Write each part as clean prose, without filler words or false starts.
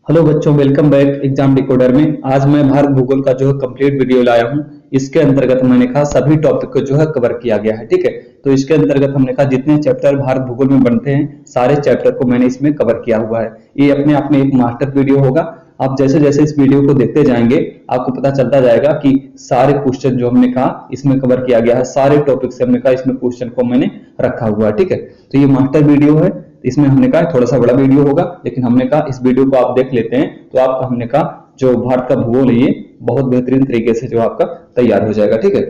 Hello बच्चों, welcome back exam decoder में। आज मैं भारत भूगोल का जो है कंप्लीट वीडियो लाया हूँ। इसके अंतर्गत मैंने कहा सभी टॉपिक को जो है कवर किया गया है। ठीक है, तो इसके अंतर्गत हमने कहा जितने चैप्टर भारत भूगोल में बनते हैं सारे चैप्टर को मैंने इसमें कवर किया हुआ है। ये अपने आप में एक मास्टर वीडियो होगा। आप जैसे जैसे इस वीडियो को देखते जाएंगे आपको पता चलता जाएगा कि सारे क्वेश्चन जो हमने कहा इसमें कवर किया गया है। सारे टॉपिक से हमने कहा इसमें क्वेश्चन को मैंने रखा हुआ है। ठीक है, तो ये मास्टर वीडियो है। इसमें हमने कहा थोड़ा सा बड़ा वीडियो होगा, लेकिन हमने कहा इस वीडियो को आप देख लेते हैं तो आपका हमने कहा जो भारत का भूगोल है ये बहुत बेहतरीन तरीके से जो आपका तैयार हो जाएगा। ठीक है,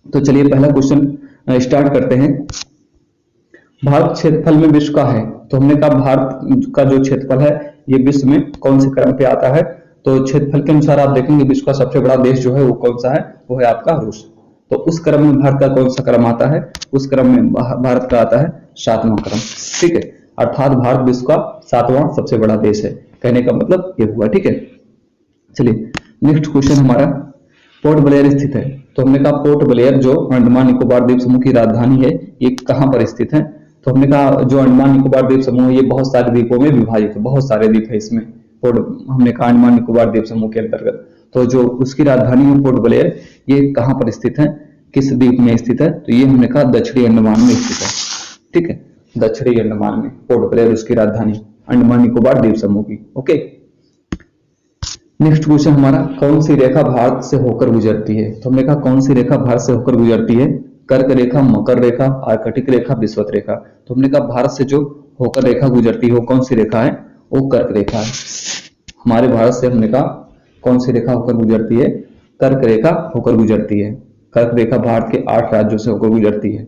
तो चलिए पहला क्वेश्चन स्टार्ट करते हैं। भारत क्षेत्रफल में विश्व का है, तो हमने कहा भारत का जो क्षेत्रफल है ये विश्व में कौन से क्रम पे आता है। तो क्षेत्रफल के अनुसार आप देखेंगे विश्व का सबसे बड़ा देश जो है वो कौन सा है, वो है आपका रूस। तो उस क्रम में भारत का कौन सा क्रम आता है, उस क्रम में भारत का आता है 7वां क्रम। ठीक है, अर्थात भारत विश्व का 7वां सबसे बड़ा देश है, कहने का मतलब ये हुआ। ठीक है, चलिए नेक्स्ट क्वेश्चन हमारा पोर्ट ब्लेयर स्थित है। तो हमने कहा पोर्ट ब्लेयर जो अंडमान निकोबार द्वीप समूह की राजधानी है ये कहाँ पर स्थित है। तो हमने कहा जो अंडमान निकोबार द्वीप समूह है ये बहुत सारे द्वीपों में विभाजित है, बहुत सारे द्वीप है इसमें। पोर्ट हमने कहा अंडमान निकोबार द्वीप समूह के अंतर्गत, तो जो उसकी राजधानी है पोर्ट ब्लेयर ये कहाँ पर स्थित है, किस द्वीप में स्थित है। तो ये हमने कहा दक्षिणी अंडमान में स्थित है। ठीक है, दक्षिणी अंडमान में पोर्ट ब्लेयर उसकी राजधानी अंडमान निकोबार द्वीप समूह की। ओके, नेक्स्ट क्वेश्चन हमारा कौन सी रेखा भारत से होकर गुजरती है। तो हमने कहा कौन सी रेखा भारत से होकर गुजरती है, कर्क रेखा, मकर रेखा, आर्कटिक रेखा, विषुवत रेखा। तो हमने कहा भारत से जो होकर रेखा गुजरती है वो कौन सी रेखा है, वो कर्क रेखा है। हमारे भारत से हमने कहा कौन सी रेखा होकर गुजरती है, कर्क रेखा होकर गुजरती है। कर्क रेखा भारत के 8 राज्यों से होकर गुजरती है।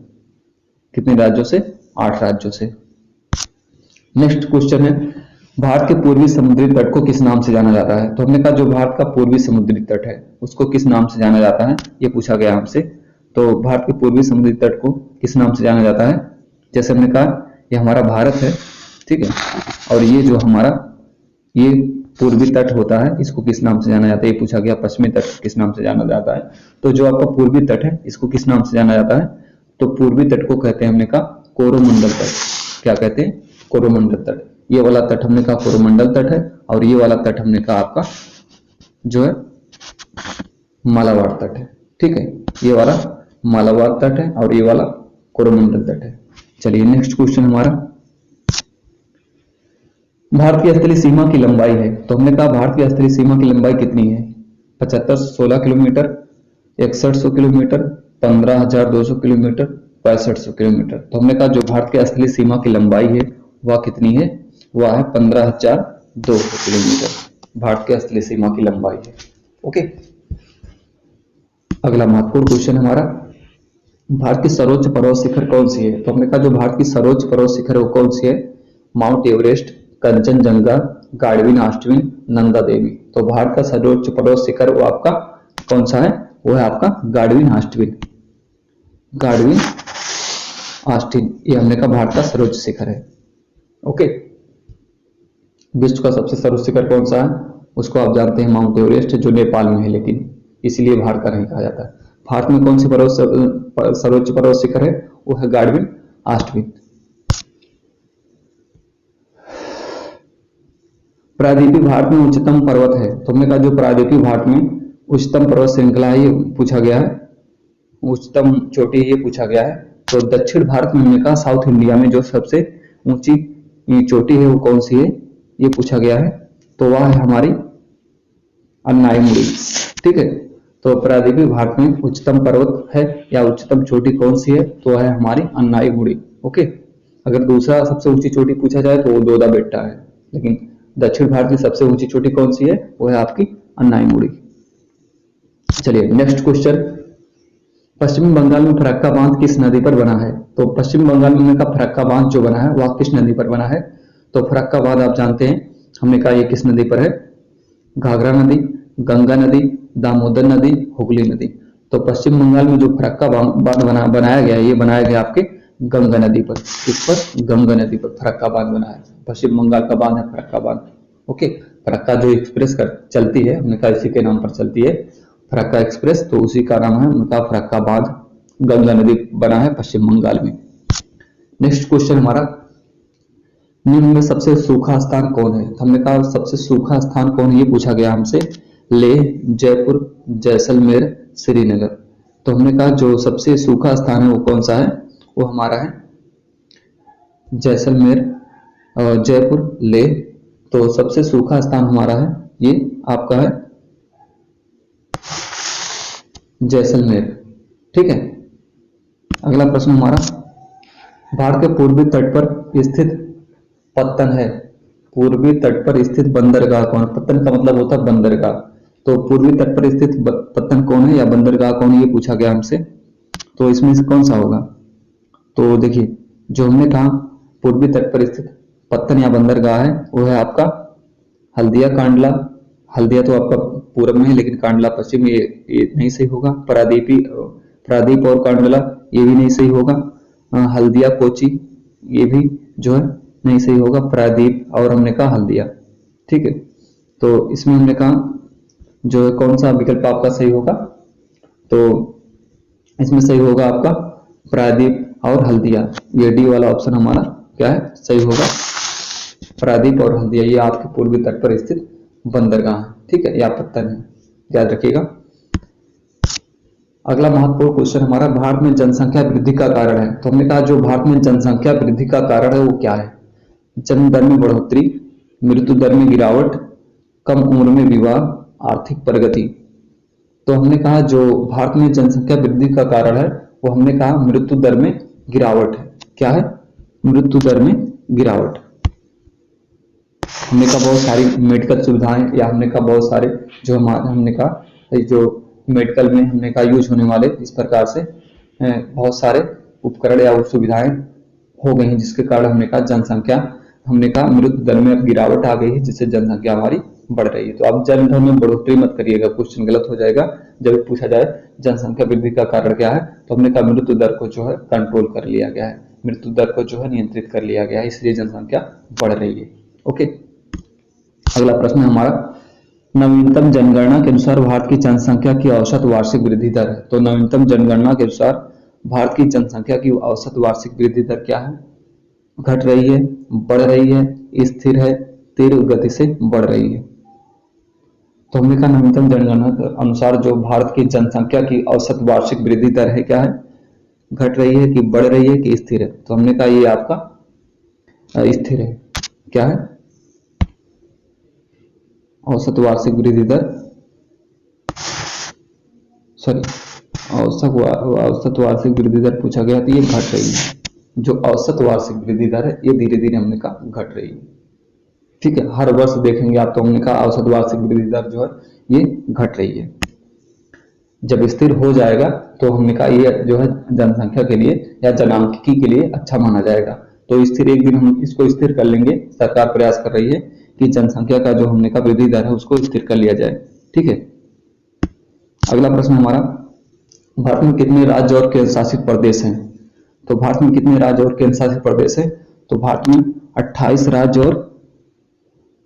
कितने राज्यों से, 8 राज्यों से। नेक्स्ट क्वेश्चन है भारत के पूर्वी समुद्री तट को किस नाम से जाना जाता है। तो हमने कहा जो भारत का पूर्वी समुद्री तट है उसको किस नाम से जाना जाता है, ये पूछा गया हमसे। तो भारत के पूर्वी समुद्री तट को किस नाम से जाना जाता है, जैसे हमने कहा ये हमारा भारत है, ठीक है, और ये जो हमारा ये पूर्वी तट होता है इसको किस नाम से जाना जाता है, ये पूछा गया। पश्चिमी तट किस नाम से जाना जाता है। तो जो आपका पूर्वी तट है इसको किस नाम से जाना जाता है, तो पूर्वी तट को कहते हैं हमने कहा कोरोमंडल तट। क्या कहते हैं, कोरोमंडल तट। ये वाला तट हमने कहा कोरोमंडल तट है, और ये वाला तट हमने कहा आपका जो है मालाबार तट है। ठीक है, ये वाला मालाबार तट है और ये वाला कोरोमंडल तट है। चलिए नेक्स्ट क्वेश्चन हमारा भारत की स्थलीय सीमा की लंबाई है। तो हमने कहा भारत की स्थलीय सीमा की लंबाई कितनी है, 7516 किलोमीटर, 6100 किलोमीटर, 15200 किलोमीटर, 6500 किलोमीटर। तो हमने कहा जो भारत की स्थलीय सीमा की लंबाई है वह कितनी है, वह है 15200 किलोमीटर भारत के स्थलीय सीमा की लंबाई है। ओके, अगला महत्वपूर्ण क्वेश्चन हमारा भारत की सर्वोच्च पर्वत शिखर कौन सी है। तो हमने कहा जो भारत की सर्वोच्च पर्वत शिखर है वो कौन सी है, माउंट एवरेस्ट, कंचनजंगा, गाड़विन आस्टविन, नंदा देवी। तो भारत का सर्वोच्च पर्वत शिखर वो आपका कौन सा है, वो है आपका गाड़विन आस्टविन। गाड़विन आस्टिन ये हमने कहा भारत का सर्वोच्च शिखर है। ओके, विश्व का सबसे सर्वोच्च शिखर कौन सा है, उसको आप जानते हैं माउंट एवरेस्ट, जो नेपाल में है, लेकिन इसीलिए भारत का नहीं कहा जाता है। भारत में कौन सी सर्वोच्च पर्वत शिखर है, वो है गाड़विन आस्टविन। प्रायद्वीपीय भारत में उच्चतम पर्वत है। तो हमने कहा जो प्रायद्वीपीय भारत में उच्चतम पर्वत श्रृंखला है ये पूछा गया है, उच्चतम चोटी ये पूछा गया है। तो दक्षिण भारत में हमने कहा साउथ इंडिया में जो सबसे ऊंची चोटी है वो कौन सी है, ये पूछा गया है। तो वह है हमारी अन्नाईमुड़ी। ठीक है, तो प्रायद्वीपीय भारत में उच्चतम पर्वत है या उच्चतम चोटी कौन सी है, तो वह है हमारी अन्नाईमुड़ी। ओके, अगर दूसरा सबसे ऊंची चोटी पूछा जाए तो वो दोदा बेट्टा है, लेकिन दक्षिण भारत की सबसे ऊंची चोटी कौन सी है, वो है आपकी अन्नाईमुड़ी। चलिए नेक्स्ट क्वेश्चन, पश्चिमी बंगाल में फरक्का बांध किस नदी पर बना है। तो पश्चिम बंगाल में का फरक्का बांध जो बना है वह किस नदी पर बना है। तो फरक्का बांध आप जानते हैं, हमने कहा ये किस नदी पर है, घाघरा नदी, गंगा नदी, दामोदर नदी, हुगली नदी। तो पश्चिम बंगाल में जो फरक्का बांध बनाया गया है ये बनाया गया आपके गंगा नदी पर। किस पर, गंगा नदी पर फरक्का बांध बना है। पश्चिम बंगाल का बांध है फरक्का बांध। ओके, फरक्का जो एक्सप्रेस चलती है हमने कहा इसी के नाम पर चलती है, फरक्का एक्सप्रेस, तो उसी का नाम है उनका फरक्का बांध, गंगा नदी बना है पश्चिम बंगाल में। नेक्स्ट क्वेश्चन हमारा निम्न में सबसे सूखा स्थान कौन है? तो हमने कहा सबसे सूखा स्थान कौन है ये पूछा गया हमसे। लेह, जयपुर, जैसलमेर, श्रीनगर। तो हमने कहा जो सबसे सूखा स्थान है वो कौन सा है? वो हमारा है जैसलमेर, जयपुर, लेह। तो सबसे सूखा स्थान हमारा है ये आपका है जैसलमेर। ठीक है। अगला प्रश्न हमारा, भारत के पूर्वी तट पर स्थित पत्तन है, पूर्वी तट पर स्थित बंदरगाह कौन है? पत्तन का मतलब होता है बंदरगाह। तो पूर्वी तट पर स्थित पत्तन कौन है या बंदरगाह कौन है ये पूछा गया हमसे। तो इसमें से कौन सा होगा? तो देखिए, जो हमने कहा पूर्वी तट पर स्थित पत्तन या बंदरगाह है वो है आपका हल्दिया, कांडला। हल्दिया तो आपका पूरब में है लेकिन कांडला पश्चिम, ये नहीं सही होगा। प्रादीप और कांडला ये भी नहीं सही होगा। हल्दिया, कोची ये भी जो है नहीं सही होगा। प्रादीप और हमने कहा हल्दिया। ठीक है। तो इसमें हमने कहा जो है कौन सा विकल्प आपका सही होगा? तो इसमें सही होगा आपका प्रादीप और हल्दिया। ये डी वाला ऑप्शन हमारा क्या है? सही होगा। प्रादीप और हल्दिया ये आपके पूर्वी तट पर स्थित बंदरगाह है। ठीक है, या पत्तन है, याद रखिएगा। अगला महत्वपूर्ण क्वेश्चन हमारा, भारत में जनसंख्या वृद्धि का कारण है। तो हमने कहा जो भारत में जनसंख्या वृद्धि का कारण है वो क्या है? जन्म दर में बढ़ोतरी, मृत्यु दर में गिरावट, कम उम्र में विवाह, आर्थिक प्रगति। तो हमने कहा जो भारत में जनसंख्या वृद्धि का कारण है वो हमने कहा मृत्यु दर में गिरावट है। क्या है? मृत्यु दर में गिरावट। हमने कहा बहुत सारी मेडिकल सुविधाएं या हमने कहा बहुत सारे जो हमने कहा जो मेडिकल में हमने कहा यूज होने वाले इस प्रकार से बहुत सारे उपकरण या सुविधाएं हो गई हैं जिसके कारण हमने कहा जनसंख्या, हमने कहा मृत्यु दर में गिरावट आ गई है जिससे जनसंख्या हमारी बढ़ रही है। तो अब जन्म दर में बढ़ोतरी मत करिएगा, क्वेश्चन गलत हो जाएगा। जब पूछा जाए जनसंख्या वृद्धि का कारण क्या है तो हमने कहा मृत्यु दर को जो है कंट्रोल कर लिया गया है, मृत्यु दर को जो है नियंत्रित कर लिया गया है, इसलिए जनसंख्या बढ़ रही है। ओके। अगला प्रश्न हमारा, नवीनतम जनगणना के अनुसार भारत की जनसंख्या की औसत वार्षिक वृद्धि दर है। तो नवीनतम जनगणना के अनुसार भारत की जनसंख्या की औसत वार्षिक वृद्धि दर क्या है? घट रही है, बढ़ रही है, स्थिर है, तीव्र गति से बढ़ रही है। तो हमने कहा नवीनतम जनगणना के अनुसार जो भारत की जनसंख्या की औसत वार्षिक वृद्धि दर है क्या है? घट रही है कि बढ़ रही है कि स्थिर है? तो हमने कहा ये आपका स्थिर है। क्या है? औसत वार्षिक वृद्धि दर, सॉरी, औसत वार्षिक वृद्धि दर पूछा गया तो ये घट रही है। जो औसत वार्षिक वृद्धि दर है ये धीरे धीरे हमने कहा घट रही है। ठीक है, हर वर्ष देखेंगे आप तो हमने कहा औसत वार्षिक वृद्धि दर जो है ये घट रही है। जब स्थिर हो जाएगा तो हमने कहा ये जो है जनसंख्या के लिए या जनांकिकी के लिए अच्छा माना जाएगा। तो स्थिर एक दिन हम इसको स्थिर कर लेंगे, सरकार प्रयास कर रही है कि जनसंख्या का जो हमने कहा वृद्धि दर है उसको स्थिर कर लिया जाए। ठीक है। अगला प्रश्न हमारा, भारत में कितने राज्य और केंद्र शासित प्रदेश हैं? तो भारत में कितने राज्य और केंद्र शासित प्रदेश है? तो भारत में 28 राज्य और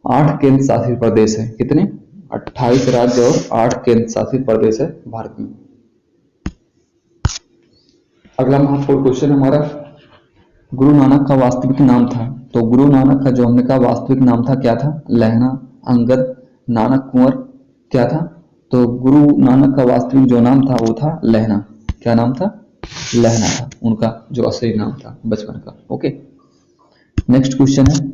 8 केंद्र शासित प्रदेश है। कितने? 28 राज्य और 8 केंद्र शासित प्रदेश है भारत में। अगला महत्वपूर्ण क्वेश्चन हमारा, गुरु नानक का वास्तविक नाम था। तो गुरु नानक का जो हमने कहा वास्तविक नाम था क्या था? लहना, अंगद, नानक कुंवर, क्या था? तो गुरु नानक का वास्तविक जो नाम था वो था लहना। क्या नाम था? लहना था उनका जो असली नाम था बचपन का। ओके। नेक्स्ट क्वेश्चन है,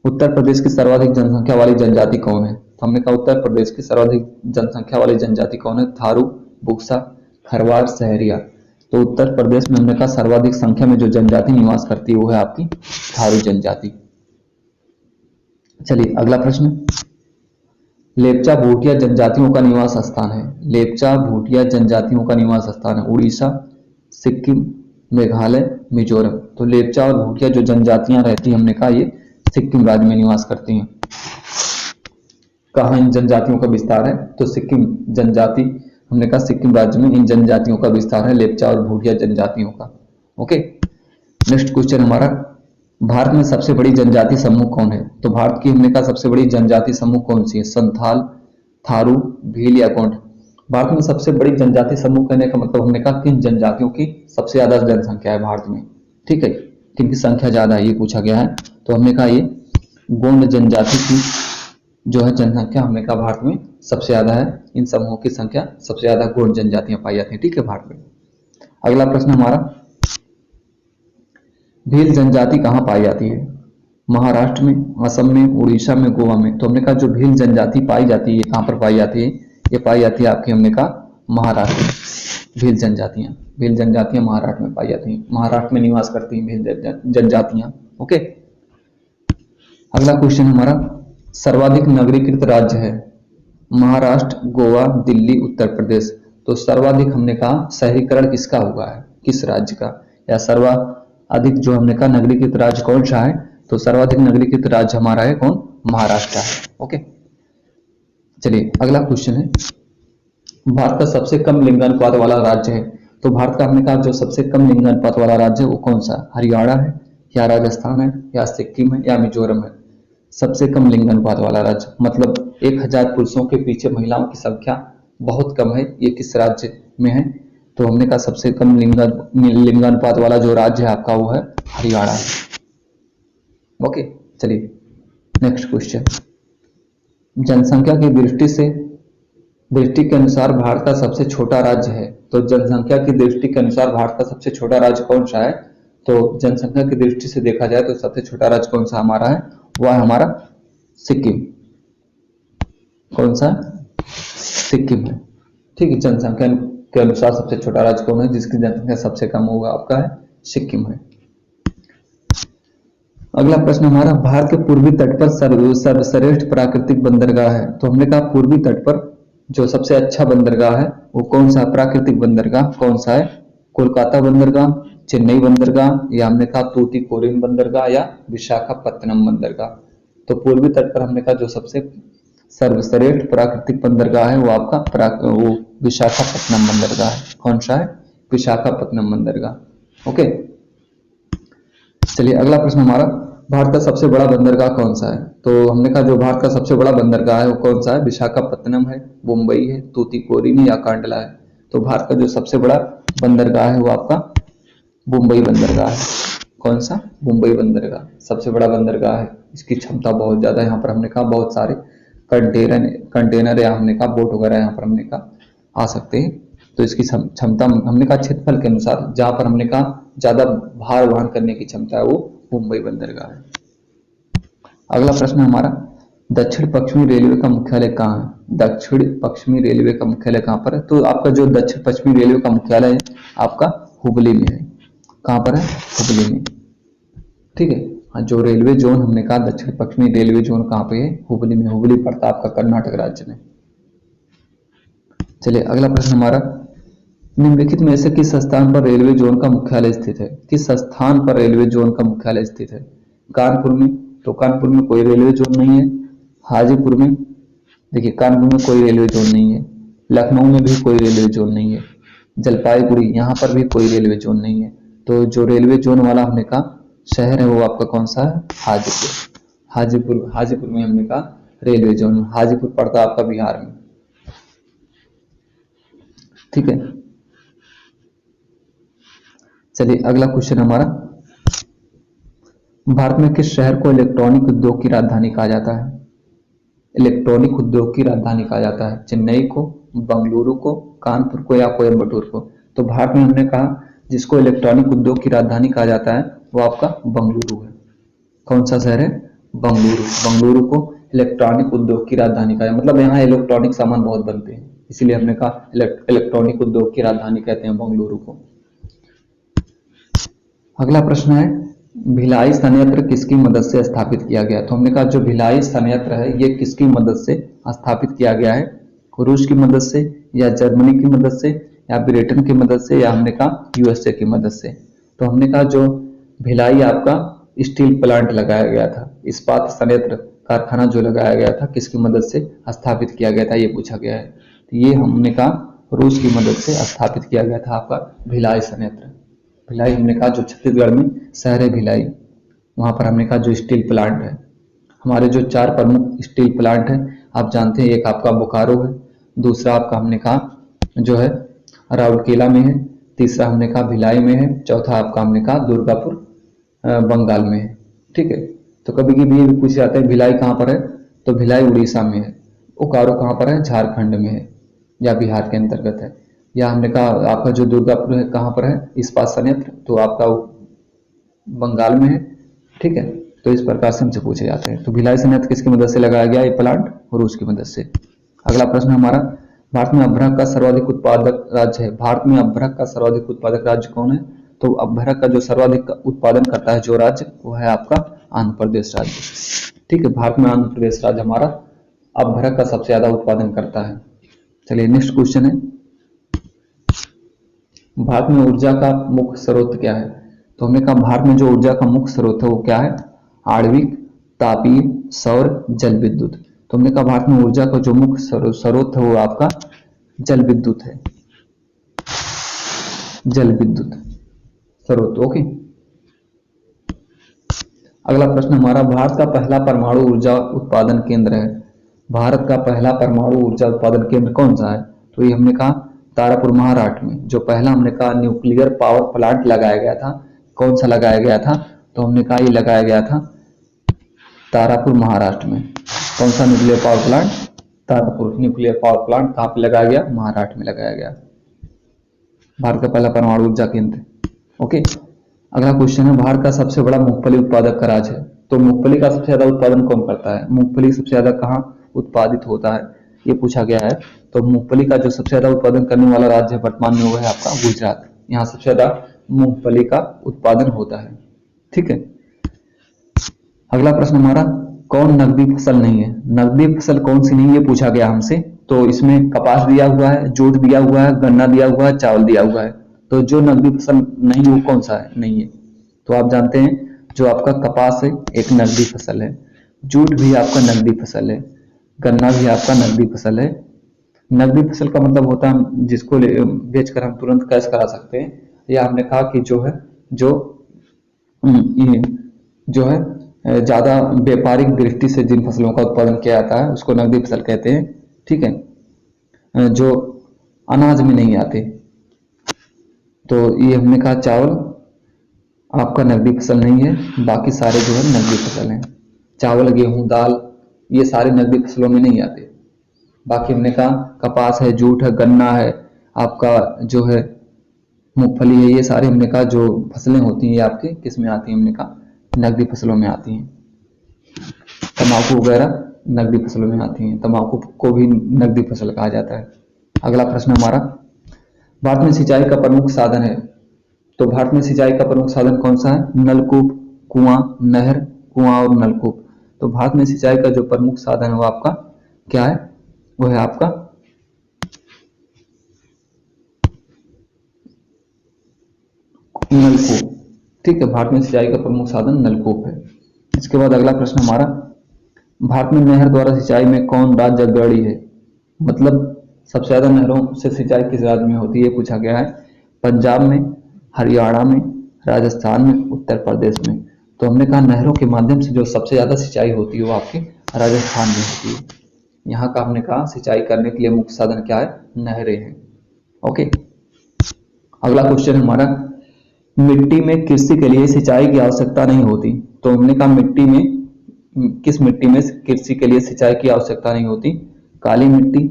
उत्तर प्रदेश की सर्वाधिक जनसंख्या वाली जनजाति कौन है? तो हमने कहा उत्तर प्रदेश की सर्वाधिक जनसंख्या वाली जनजाति कौन है? थारू, बुक्सा, खरवार, सहरिया। तो उत्तर प्रदेश में हमने कहा सर्वाधिक संख्या में जो जनजाति निवास करती है वो है आपकी थारू जनजाति। चलिए अगला प्रश्न, लेपचा भूटिया जनजातियों का निवास स्थान है। लेपचा भूटिया जनजातियों का निवास स्थान है उड़ीसा, सिक्किम, मेघालय, मिजोरम। तो लेपचा और भूटिया जो जनजातियां रहती है हमने कहा ये सिक्किम राज्य में निवास करती हैं। कहाँ इन जनजातियों का विस्तार है? तो सिक्किम जनजाति, हमने कहा सिक्किम राज्य में इन जनजातियों का विस्तार है, लेपचा और भूटिया जनजातियों का। ओके। नेक्स्ट क्वेश्चन हमारा, भारत में सबसे बड़ी जनजाति समूह कौन है? तो भारत की हमने कहा सबसे बड़ी जनजाति समूह कौन सी है? संथाल, थारू, भील या गोंड। भारत में सबसे बड़ी जनजाति समूह कहने का मतलब हमने कहा किन जनजातियों की सबसे ज्यादा जनसंख्या है भारत में। ठीक है, किनकी संख्या ज्यादा है ये पूछा गया है। तो हमने कहा ये गोंड जनजाति की जो है जनसंख्या हमने कहा भारत में सबसे ज्यादा है। इन समूहों की संख्या सबसे ज्यादा गोंड जनजातियां पाई जाती हैं, ठीक है, भारत में। अगला प्रश्न हमारा, भील जनजाति कहाँ पाई जाती है? महाराष्ट्र में, असम में, उड़ीसा में, गोवा में। तो हमने कहा जो भील जनजाति पाई जाती है ये कहाँ पर पाई जाती है? ये पाई जाती है आपकी हमने कहा महाराष्ट्र में। भील जनजातियां महाराष्ट्र में पाई जाती हैं, महाराष्ट्र में निवास करती हैं भील जनजातियां। ओके, अगला क्वेश्चन हमारा, सर्वाधिक नगरीकृत राज्य है महाराष्ट्र, गोवा, दिल्ली, उत्तर प्रदेश। तो सर्वाधिक हमने कहा शहरीकरण किसका हुआ है, किस राज्य का, या सर्वाधिक जो हमने कहा नगरीकृत राज्य कौन सा है? तो सर्वाधिक नगरीकृत राज्य हमारा है कौन? महाराष्ट्र है। ओके, चलिए अगला क्वेश्चन है, भारत का सबसे कम लिंगानुपात वाला राज्य है। तो भारत का हमने कहा जो सबसे कम लिंगानुपात वाला राज्य है वो कौन सा? हरियाणा है, या राजस्थान है, या सिक्किम है, या मिजोरम है। सबसे कम लिंगानुपात वाला राज्य मतलब 1000 पुरुषों के पीछे महिलाओं की संख्या बहुत कम है, ये किस राज्य में है? तो हमने कहा सबसे कम लिंगानुपात वाला जो राज्य है आपका वो है हरियाणा है। ओके, चलिए नेक्स्ट क्वेश्चन, जनसंख्या की दृष्टि के अनुसार भारत का सबसे छोटा राज्य है। तो जनसंख्या की दृष्टि के अनुसार भारत का सबसे छोटा राज्य कौन सा है? तो जनसंख्या की दृष्टि से देखा जाए तो सबसे छोटा राज्य कौन सा हमारा है? वह है हमारा सिक्किम। कौन सा? सिक्किम है, ठीक है। जनसंख्या के अनुसार सबसे छोटा राज्य कौन है जिसकी जनसंख्या सबसे कम होगा? आपका है सिक्किम है। अगला प्रश्न हमारा, भारत के पूर्वी तट पर सर्वश्रेष्ठ प्राकृतिक बंदरगाह है। तो हमने कहा पूर्वी तट पर जो सबसे अच्छा बंदरगाह है वो कौन सा प्राकृतिक बंदरगाह कौन सा है? कोलकाता बंदरगाह, चेन्नई बंदरगाह, या हमने कहा तूतीकोरिन बंदरगाह, या विशाखापत्तनम बंदरगाह। तो पूर्वी तट पर हमने कहा जो सबसे सर्वश्रेष्ठ प्राकृतिक बंदरगाह है वो आपका वो विशाखापत्तनम बंदरगाह है। कौन सा है? विशाखापत्तनम बंदरगाह। ओके, चलिए अगला प्रश्न हमारा, भारत का सबसे बड़ा बंदरगाह कौन सा है? तो हमने कहा जो भारत का सबसे बड़ा बंदरगाह है वो कौन सा है? विशाखापत्तनम है, मुंबई है, तूतीकोरिन है, या कांडला है। तो भारत का जो सबसे बड़ा बंदरगाह है वो आपका मुंबई बंदरगाह है। कौन सा? मुंबई बंदरगाह सबसे बड़ा बंदरगाह है। इसकी क्षमता बहुत ज्यादा है, यहाँ पर हमने कहा बहुत सारे कंटेनर या हमने कहा बोट वगैरह यहाँ पर हमने कहा आ सकते हैं। तो इसकी क्षमता हमने कहा क्षेत्रफल के अनुसार जहां पर हमने कहा ज्यादा भार वहन करने की क्षमता है वो मुंबई बंदरगाह है। अगला प्रश्न हमारा, दक्षिण पश्चिमी रेलवे का मुख्यालय कहाँ है? दक्षिण पश्चिमी रेलवे का मुख्यालय कहाँ पर है? तो आपका जो दक्षिण पश्चिमी रेलवे का मुख्यालय है आपका हुबली में है। कहाँ पर है? हुबली में, ठीक है। हाँ, जो रेलवे जोन हमने कहा दक्षिण पश्चिमी रेलवे जोन कहाँ पे है? हुबली में। हुबली पड़ता है आपका कर्नाटक राज्य में। चलिए अगला प्रश्न हमारा, निम्नलिखित में से किस स्थान पर रेलवे जोन का मुख्यालय स्थित है? किस स्थान पर रेलवे जोन का मुख्यालय स्थित है? कानपुर में। तो कानपुर में कोई रेलवे जोन नहीं है। हाजीपुर में, देखिए कानपुर में कोई रेलवे जोन नहीं है। लखनऊ में भी कोई रेलवे जोन नहीं है। जलपाईगुड़ी, यहाँ पर भी कोई रेलवे जोन नहीं है। तो जो रेलवे जोन वाला हमने कहा शहर है वो आपका कौन सा है? हाजीपुर। हाजीपुर में हमने कहा रेलवे जोन, हाजीपुर पड़ता है आपका बिहार में, ठीक है। चलिए अगला क्वेश्चन हमारा, भारत में किस शहर को इलेक्ट्रॉनिक उद्योग की राजधानी कहा जाता है? इलेक्ट्रॉनिक उद्योग की राजधानी कहा जाता है चेन्नई को, बंगलुरु को, कानपुर को, या कोयम्बटूर को। तो भारत में हमने कहा जिसको इलेक्ट्रॉनिक उद्योग की राजधानी कहा जाता है वो आपका बंगलुरु है। कौन सा शहर है? बंगलुरु। बंगलुरु को इलेक्ट्रॉनिक उद्योग की राजधानी कहा, मतलब यहाँ इलेक्ट्रॉनिक सामान बहुत बनते हैं इसीलिए हमने कहा इलेक्ट्रॉनिक उद्योग की राजधानी कहते हैं बंगलुरु को। अगला प्रश्न है, भिलाई संयंत्र किसकी मदद से स्थापित किया गया? तो हमने कहा जो भिलाई संयंत्र है ये किसकी मदद से स्थापित किया गया है? रूस की मदद से, या जर्मनी की मदद से, या ब्रिटेन की मदद से, या हमने कहा यूएसए की मदद से। तो हमने कहा जो भिलाई आपका स्टील प्लांट लगाया गया था, इस्पात संयंत्र कारखाना जो लगाया गया था किसकी मदद से स्थापित किया गया था ये पूछा गया है। तो ये हमने कहा रूस की मदद से स्थापित किया गया था आपका भिलाई संयंत्र। भिलाई हमने कहा जो छत्तीसगढ़ में शहर है भिलाई, वहां पर हमने कहा जो स्टील प्लांट है। हमारे जो 4 प्रमुख स्टील प्लांट है आप जानते हैं, एक आपका बोकारो है, दूसरा आपका हमने कहा जो है राउरकेला में है, तीसरा हमने कहा भिलाई में है, चौथा आपका हमने कहा दुर्गापुर बंगाल में है, ठीक है। तो कभी कभी ये भी पूछे जाते हैं भिलाई कहाँ पर है, तो भिलाई उड़ीसा में है। बोकारो कहाँ पर है, झारखंड में है या बिहार के अंतर्गत है। या हमने कहा आपका जो दुर्गापुर है कहाँ पर है, इस्पात संयंत्र, तो आपका बंगाल में है, ठीक है। तो इस प्रकार से हमसे पूछे जाते हैं। तो भिलाई संयंत्र किसकी मदद से लगाया गया, ये प्लांट रूस की मदद से। अगला प्रश्न हमारा, भारत में अभ्रक का सर्वाधिक उत्पादक राज्य है। भारत में अभ्रक का सर्वाधिक उत्पादक राज्य कौन है, तो अभ्रक का जो सर्वाधिक उत्पादन करता है जो राज्य, वो है आपका आंध्र प्रदेश राज्य, ठीक है। भारत में आंध्र प्रदेश राज्य हमारा अभ्रक का सबसे ज्यादा उत्पादन करता है। चलिए नेक्स्ट क्वेश्चन है, भारत में ऊर्जा का मुख्य स्रोत क्या है। तो हमने कहा भारत में जो ऊर्जा का मुख्य स्रोत है वो क्या है, आणविक, तापीय, सौर, जल विद्युत। तो हमने कहा भारत में ऊर्जा का जो मुख्य स्रोत है वो आपका जल विद्युत है, जल विद्युत स्रोत, ओके। अगला प्रश्न हमारा, भारत का पहला परमाणु ऊर्जा उत्पादन केंद्र है। भारत का पहला परमाणु ऊर्जा उत्पादन केंद्र कौन सा है, तो ये हमने कहा तारापुर महाराष्ट्र में। जो पहला हमने कहा न्यूक्लियर पावर प्लांट लगाया गया था, कौन सा लगाया गया था, तो हमने कहा ये लगाया गया था तारापुर महाराष्ट्र में। कौन सा nuclear power plant, Tarapur nuclear power plant कहाँ पे लगाया गया, महाराष्ट्र में लगाया गया, भारत का पहला परमाणु ऊर्जा केंद्र, ओके। अगला क्वेश्चन है, भारत का सबसे बड़ा मूंगफली उत्पादक का राज्य है। तो मूंगफली का सबसे ज्यादा उत्पादन कौन करता है, मूंगफली सबसे ज्यादा कहाँ उत्पादित होता है, ये पूछा गया है। तो मूंगफली का जो सबसे ज्यादा उत्पादन करने वाला राज्य वर्तमान में वो है आपका गुजरात। यहाँ सबसे ज्यादा मूंगफली का उत्पादन होता है, ठीक है। अगला प्रश्न हमारा, कौन नकदी फसल नहीं है। नकदी फसल कौन सी नहीं है पूछा गया हमसे। तो इसमें कपास दिया हुआ है, जूट दिया हुआ है, गन्ना दिया हुआ है, चावल दिया हुआ है। तो जो नकदी फसल नहीं है वो कौन सा है, नहीं है। तो आप जानते हैं जो आपका कपास है एक नकदी फसल है, जूट भी आपका नकदी फसल है, गन्ना भी आपका नकदी फसल है। नकदी फसल का मतलब होता है जिसको बेचकर हम तुरंत कैश करा सकते हैं, या हमने कहा कि जो है जो है ज्यादा व्यापारिक दृष्टि से जिन फसलों का उत्पादन किया जाता है उसको नकदी फसल कहते हैं, ठीक है। जो अनाज में नहीं आते, तो ये हमने कहा चावल आपका नकदी फसल नहीं है, बाकी सारे जो है नकदी फसल हैं। चावल, गेहूं, दाल ये सारे नकदी फसलों में नहीं आते। बाकी हमने कहा कपास है, जूट है, गन्ना है, आपका जो है मूंगफली है, ये सारे हमने कहा जो फसलें होती हैं ये आपके किस में आती हैं, हमने कहा नकदी फसलों में आती हैं। तंबाकू वगैरह नकदी फसलों में आती हैं, तंबाकू को भी नकदी फसल कहा जाता है। अगला प्रश्न हमारा, भारत में सिंचाई का प्रमुख साधन है। तो भारत में सिंचाई का प्रमुख साधन कौन सा है, नलकूप, कुआं, नहर, कुआं और नलकूप। तो भारत में सिंचाई का जो प्रमुख साधन है वो आपका क्या है, वो है आपका नलकूप, ठीक है। भारत में सिंचाई का प्रमुख साधन नलकूप है। इसके बाद अगला प्रश्न हमारा, भारत में नहर द्वारा सिंचाई में कौन राज्य अग्रणी है। मतलब सबसे ज्यादा नहरों से सिंचाई किस राज्य में होती है, पूछा गया है। पंजाब में, हरियाणा में, राजस्थान में, उत्तर प्रदेश में। तो हमने कहा नहरों के माध्यम से जो सबसे ज्यादा सिंचाई होती है वो आपके राजस्थान में होती है। यहाँ का हमने कहा सिंचाई करने के लिए मुख्य साधन क्या है, नहरें हैं, ओके। अगला क्वेश्चन हमारा, मिट्टी में कृषि के लिए सिंचाई की आवश्यकता नहीं होती। तो हमने कहा मिट्टी में, किस मिट्टी में कृषि के लिए सिंचाई की आवश्यकता नहीं होती, काली मिट्टी,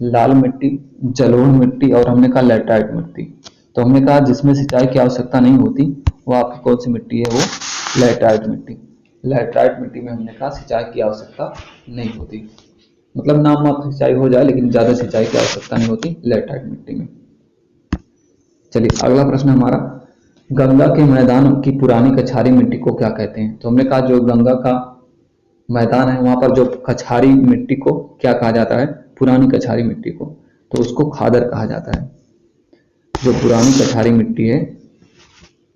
लाल मिट्टी, जलोढ़ मिट्टी और हमने कहा लैटराइट मिट्टी। तो हमने कहा जिसमें सिंचाई की आवश्यकता नहीं होती वो आपकी कौन सी मिट्टी है, वो लैटराइट मिट्टी। लैटराइट मिट्टी में हमने कहा सिंचाई की आवश्यकता नहीं होती, मतलब नाम मात्र सिंचाई हो जाए लेकिन ज्यादा सिंचाई की आवश्यकता नहीं होती लैटराइट मिट्टी में। चलिए अगला प्रश्न हमारा, गंगा के मैदान की पुरानी कछारी मिट्टी को क्या कहते हैं। तो हमने कहा जो गंगा का मैदान है वहां पर जो कछारी मिट्टी को क्या कहा जाता है, पुरानी कछारी मिट्टी को, तो उसको खादर कहा जाता है। जो पुरानी कछारी मिट्टी है,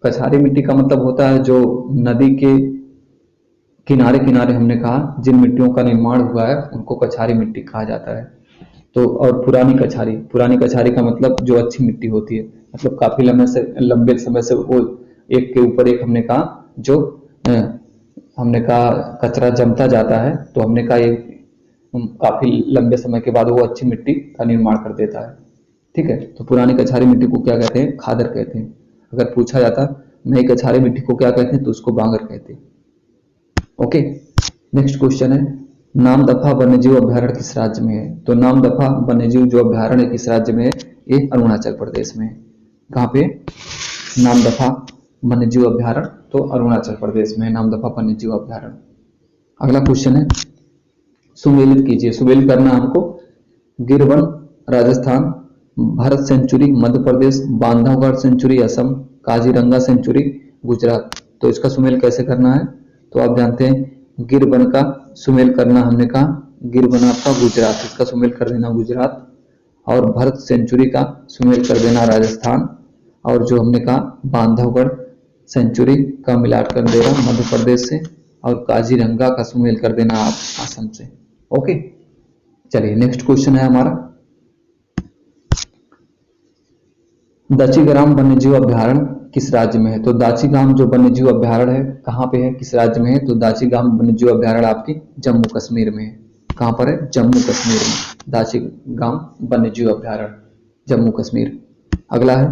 कछारी मिट्टी का मतलब होता है जो नदी के किनारे किनारे हमने कहा जिन मिट्टियों का निर्माण हुआ है उनको कछारी मिट्टी कहा जाता है। तो और पुरानी कछारी का मतलब जो अच्छी मिट्टी होती है, मतलब काफी लंबे समय से वो एक के ऊपर एक हमने कहा जो हमने कहा कचरा जमता जाता है, तो हमने कहा ये काफी लंबे समय के बाद वो अच्छी मिट्टी का निर्माण कर देता है, ठीक है। तो पुरानी कछारी मिट्टी को क्या कहते हैं, खादर कहते हैं। अगर पूछा जाता नई कछारी मिट्टी को क्या कहते हैं तो उसको बांगर कहते हैं। ओके, नेक्स्ट क्वेश्चन है नामदफा वन्यजीव अभ्यारण्य किस राज्य में है? तो नामदफा वन्यजीव जो अभ्यारण्य किस राज्य में है? ये अरुणाचल प्रदेश में है। कहाँ पे? नामदफा वन्यजीव अभ्यारण्य तो अरुणाचल प्रदेश में है नामदफा वन्यजीव अभ्यारण्य। अगला क्वेश्चन है सुमेलित कीजिए। सुमेलित करना हमको गिरवन Rajasthan, Bharat century Madhya Pradesh, Bandhavgarh century Assam, Kaziranga century Gujarat. तो इसका सुमेल कैसे करना है? तो आप जानते हैं गिरवन का सुमेल करना, हमने कहा गिरवन आपका गुजरात, इसका सुमेल कर देना गुजरात, और भरत सेंचुरी का सुमेल कर देना राजस्थान, और जो हमने कहा बांधवगढ़ सेंचुरी का मिलाट कर देना मध्य प्रदेश से, और काजीरंगा का सुमेल कर देना आप असम से। ओके, चलिए नेक्स्ट क्वेश्चन है हमारा दाचीग्राम वन्यजीव अभ्यारण्य किस राज्य में है? तो दाचीग्राम जो वन्यजीव अभ्यारण्य है कहाँ पे है, किस राज्य में है? तो दाचीग्राम वन्यजीव अभ्यारण्य आपकी जम्मू कश्मीर में है। कहाँ पर है? जम्मू कश्मीर में दाचीग्राम वन्यजीव अभ्यारण्य, जम्मू कश्मीर। अगला है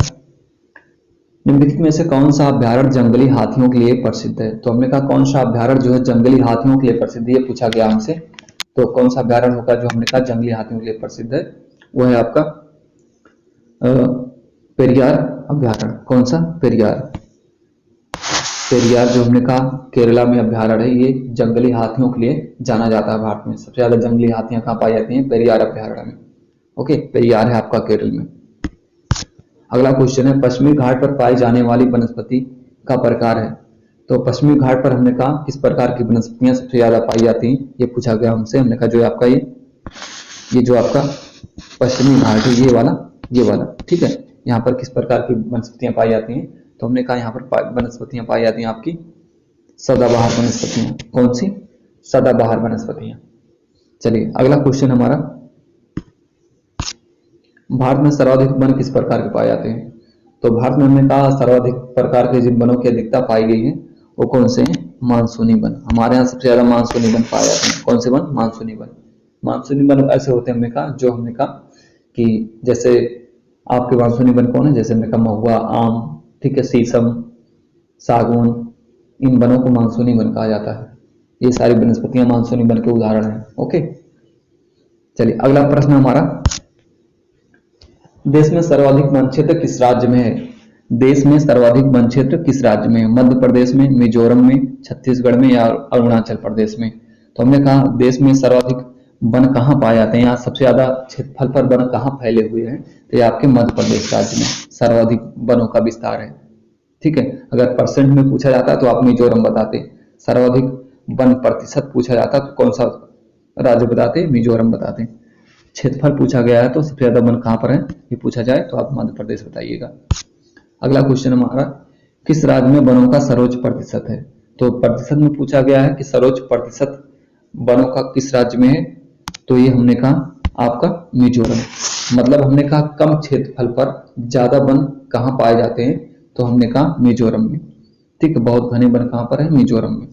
निम्नलिखित में से कौन सा अभ्यारण्य जंगली हाथियों के लिए प्रसिद्ध है? तो हमने कहा कौन सा अभ्यारण्य जो है जंगली हाथियों के लिए प्रसिद्ध है, ये पूछा गया हमसे। तो कौन सा अभ्यारण्य होगा जो हमने कहा जंगली हाथियों के लिए प्रसिद्ध है? वो है आपका पेरियार अभ्यारण्य। कौन सा? पेरियार। पेरियार जो हमने कहा केरला में अभ्यारण्य है, ये जंगली हाथियों के लिए जाना जाता है। भारत में सबसे ज्यादा जंगली हाथियां कहाँ पाई जाती हैं? पेरियार अभ्यारण्य में। ओके, पेरियार है आपका केरल में। अगला क्वेश्चन है पश्चिमी घाट पर पाई जाने वाली वनस्पति का प्रकार है। तो पश्चिमी घाट पर हमने कहा किस प्रकार की वनस्पतियां सबसे ज्यादा पाई जाती हैं, ये पूछा गया हमसे। हमने कहा जो आपका ये जो आपका पश्चिमी घाट है ये वाला ठीक है, यहाँ पर किस प्रकार की वनस्पतियां पाई जाती हैं? तो हमने कहा यहाँ पर वनस्पतियां पाई जाती हैं आपकी सदाबहार वनस्पतियां। कौन सी? सदाबहार वनस्पतियां। चलिए अगला क्वेश्चन हमारा भारत में सर्वाधिक वन किस प्रकार के पाए जाते हैं? तो भारत में हमने कहा सर्वाधिक प्रकार के जिन वनों की अधिकता पाई गई है वो कौन से हैं? मानसूनी वन। हमारे यहाँ सबसे ज्यादा मानसूनी वन पाए जाते हैं। कौन से वन? मानसूनी वन। मानसूनी वन ऐसे होते हैं हमने कहा जो हमने कहा कि जैसे आपके मानसूनी वन कौन है? जैसे हमने कहा महुआ, आम, ठीक है, शीशम, सागौन, इन वनों को मानसूनी वन कहा जाता है। ये सारी वनस्पतियां मानसूनी वन के उदाहरण हैं। ओके, चलिए अगला प्रश्न हमारा देश में सर्वाधिक वन क्षेत्र किस राज्य में है? देश में सर्वाधिक वन क्षेत्र किस राज्य में है? मध्य प्रदेश में, मिजोरम में, छत्तीसगढ़ में या अरुणाचल प्रदेश में? तो हमने कहा देश में सर्वाधिक वन कहाँ पाए जाते हैं, यहाँ सबसे ज्यादा क्षेत्रफल पर वन कहाँ फैले हुए हैं? तो ये आपके मध्य प्रदेश राज्य में सर्वाधिक वनों का विस्तार है। ठीक है, अगर परसेंट में पूछा जाता तो आप मिजोरम बताते, सर्वाधिक वन प्रतिशत पूछा जाता तो कौन सा राज्य बताते? मिजोरम बताते। क्षेत्रफल पूछा गया है तो सबसे ज्यादा वन कहाँ पर है ये पूछा जाए तो आप मध्य प्रदेश बताइएगा। अगला क्वेश्चन हमारा किस राज्य में वनों का सर्वोच्च प्रतिशत है? तो प्रतिशत में पूछा गया है कि सर्वोच्च प्रतिशत वनों का किस राज्य में है? तो ये हमने कहा आपका मिजोरम। मतलब हमने कहा कम क्षेत्रफल पर ज्यादा वन कहाँ पाए जाते हैं? तो हमने कहा मिजोरम में। ठीक है, बहुत घने वन कहाँ पर है? मिजोरम में।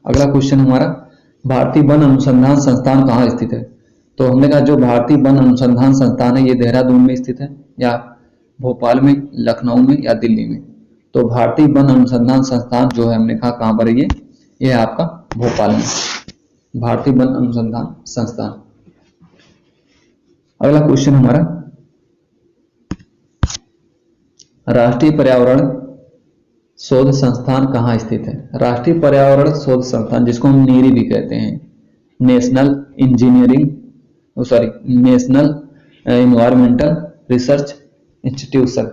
अगला क्वेश्चन हमारा भारतीय वन अनुसंधान संस्थान कहाँ स्थित है? तो हमने कहा जो भारतीय वन अनुसंधान संस्थान है ये देहरादून में स्थित है या भोपाल में, लखनऊ में या दिल्ली में? तो भारतीय वन अनुसंधान संस्थान जो है हमने कहा कहाँ पर है? ये है आपका भोपाल में, भारतीय वन अनुसंधान संस्थान। अगला क्वेश्चन हमारा राष्ट्रीय पर्यावरण शोध संस्थान कहाँ स्थित है? राष्ट्रीय पर्यावरण शोध संस्थान जिसको हम नीरी भी कहते हैं, नेशनल इन्वायरमेंटल रिसर्च इंस्टीट्यूशन।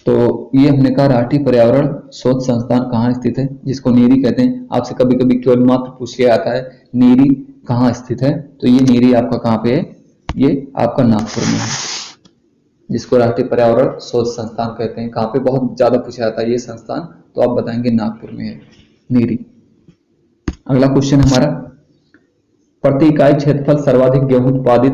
तो ये हमने कहा राष्ट्रीय पर्यावरण शोध संस्थान कहाँ स्थित है, जिसको नीरी कहते हैं। आपसे कभी कभी केवल मात्र पूछ लिया जाता है नीरी कहाँ स्थित है, तो ये नीरी आपका कहाँ पे है? ये आपका नागपुर में है, जिसको राष्ट्रीय पर्यावरण शोध संस्थान कहते हैं। कहाँ पे? बहुत ज्यादा पूछा जाता है ये संस्थान, तो आप बताएंगे नागपुर में है नीरी। अगला क्वेश्चन हमारा प्रति इकाई क्षेत्रफल सर्वाधिक गेहूं उत्पादित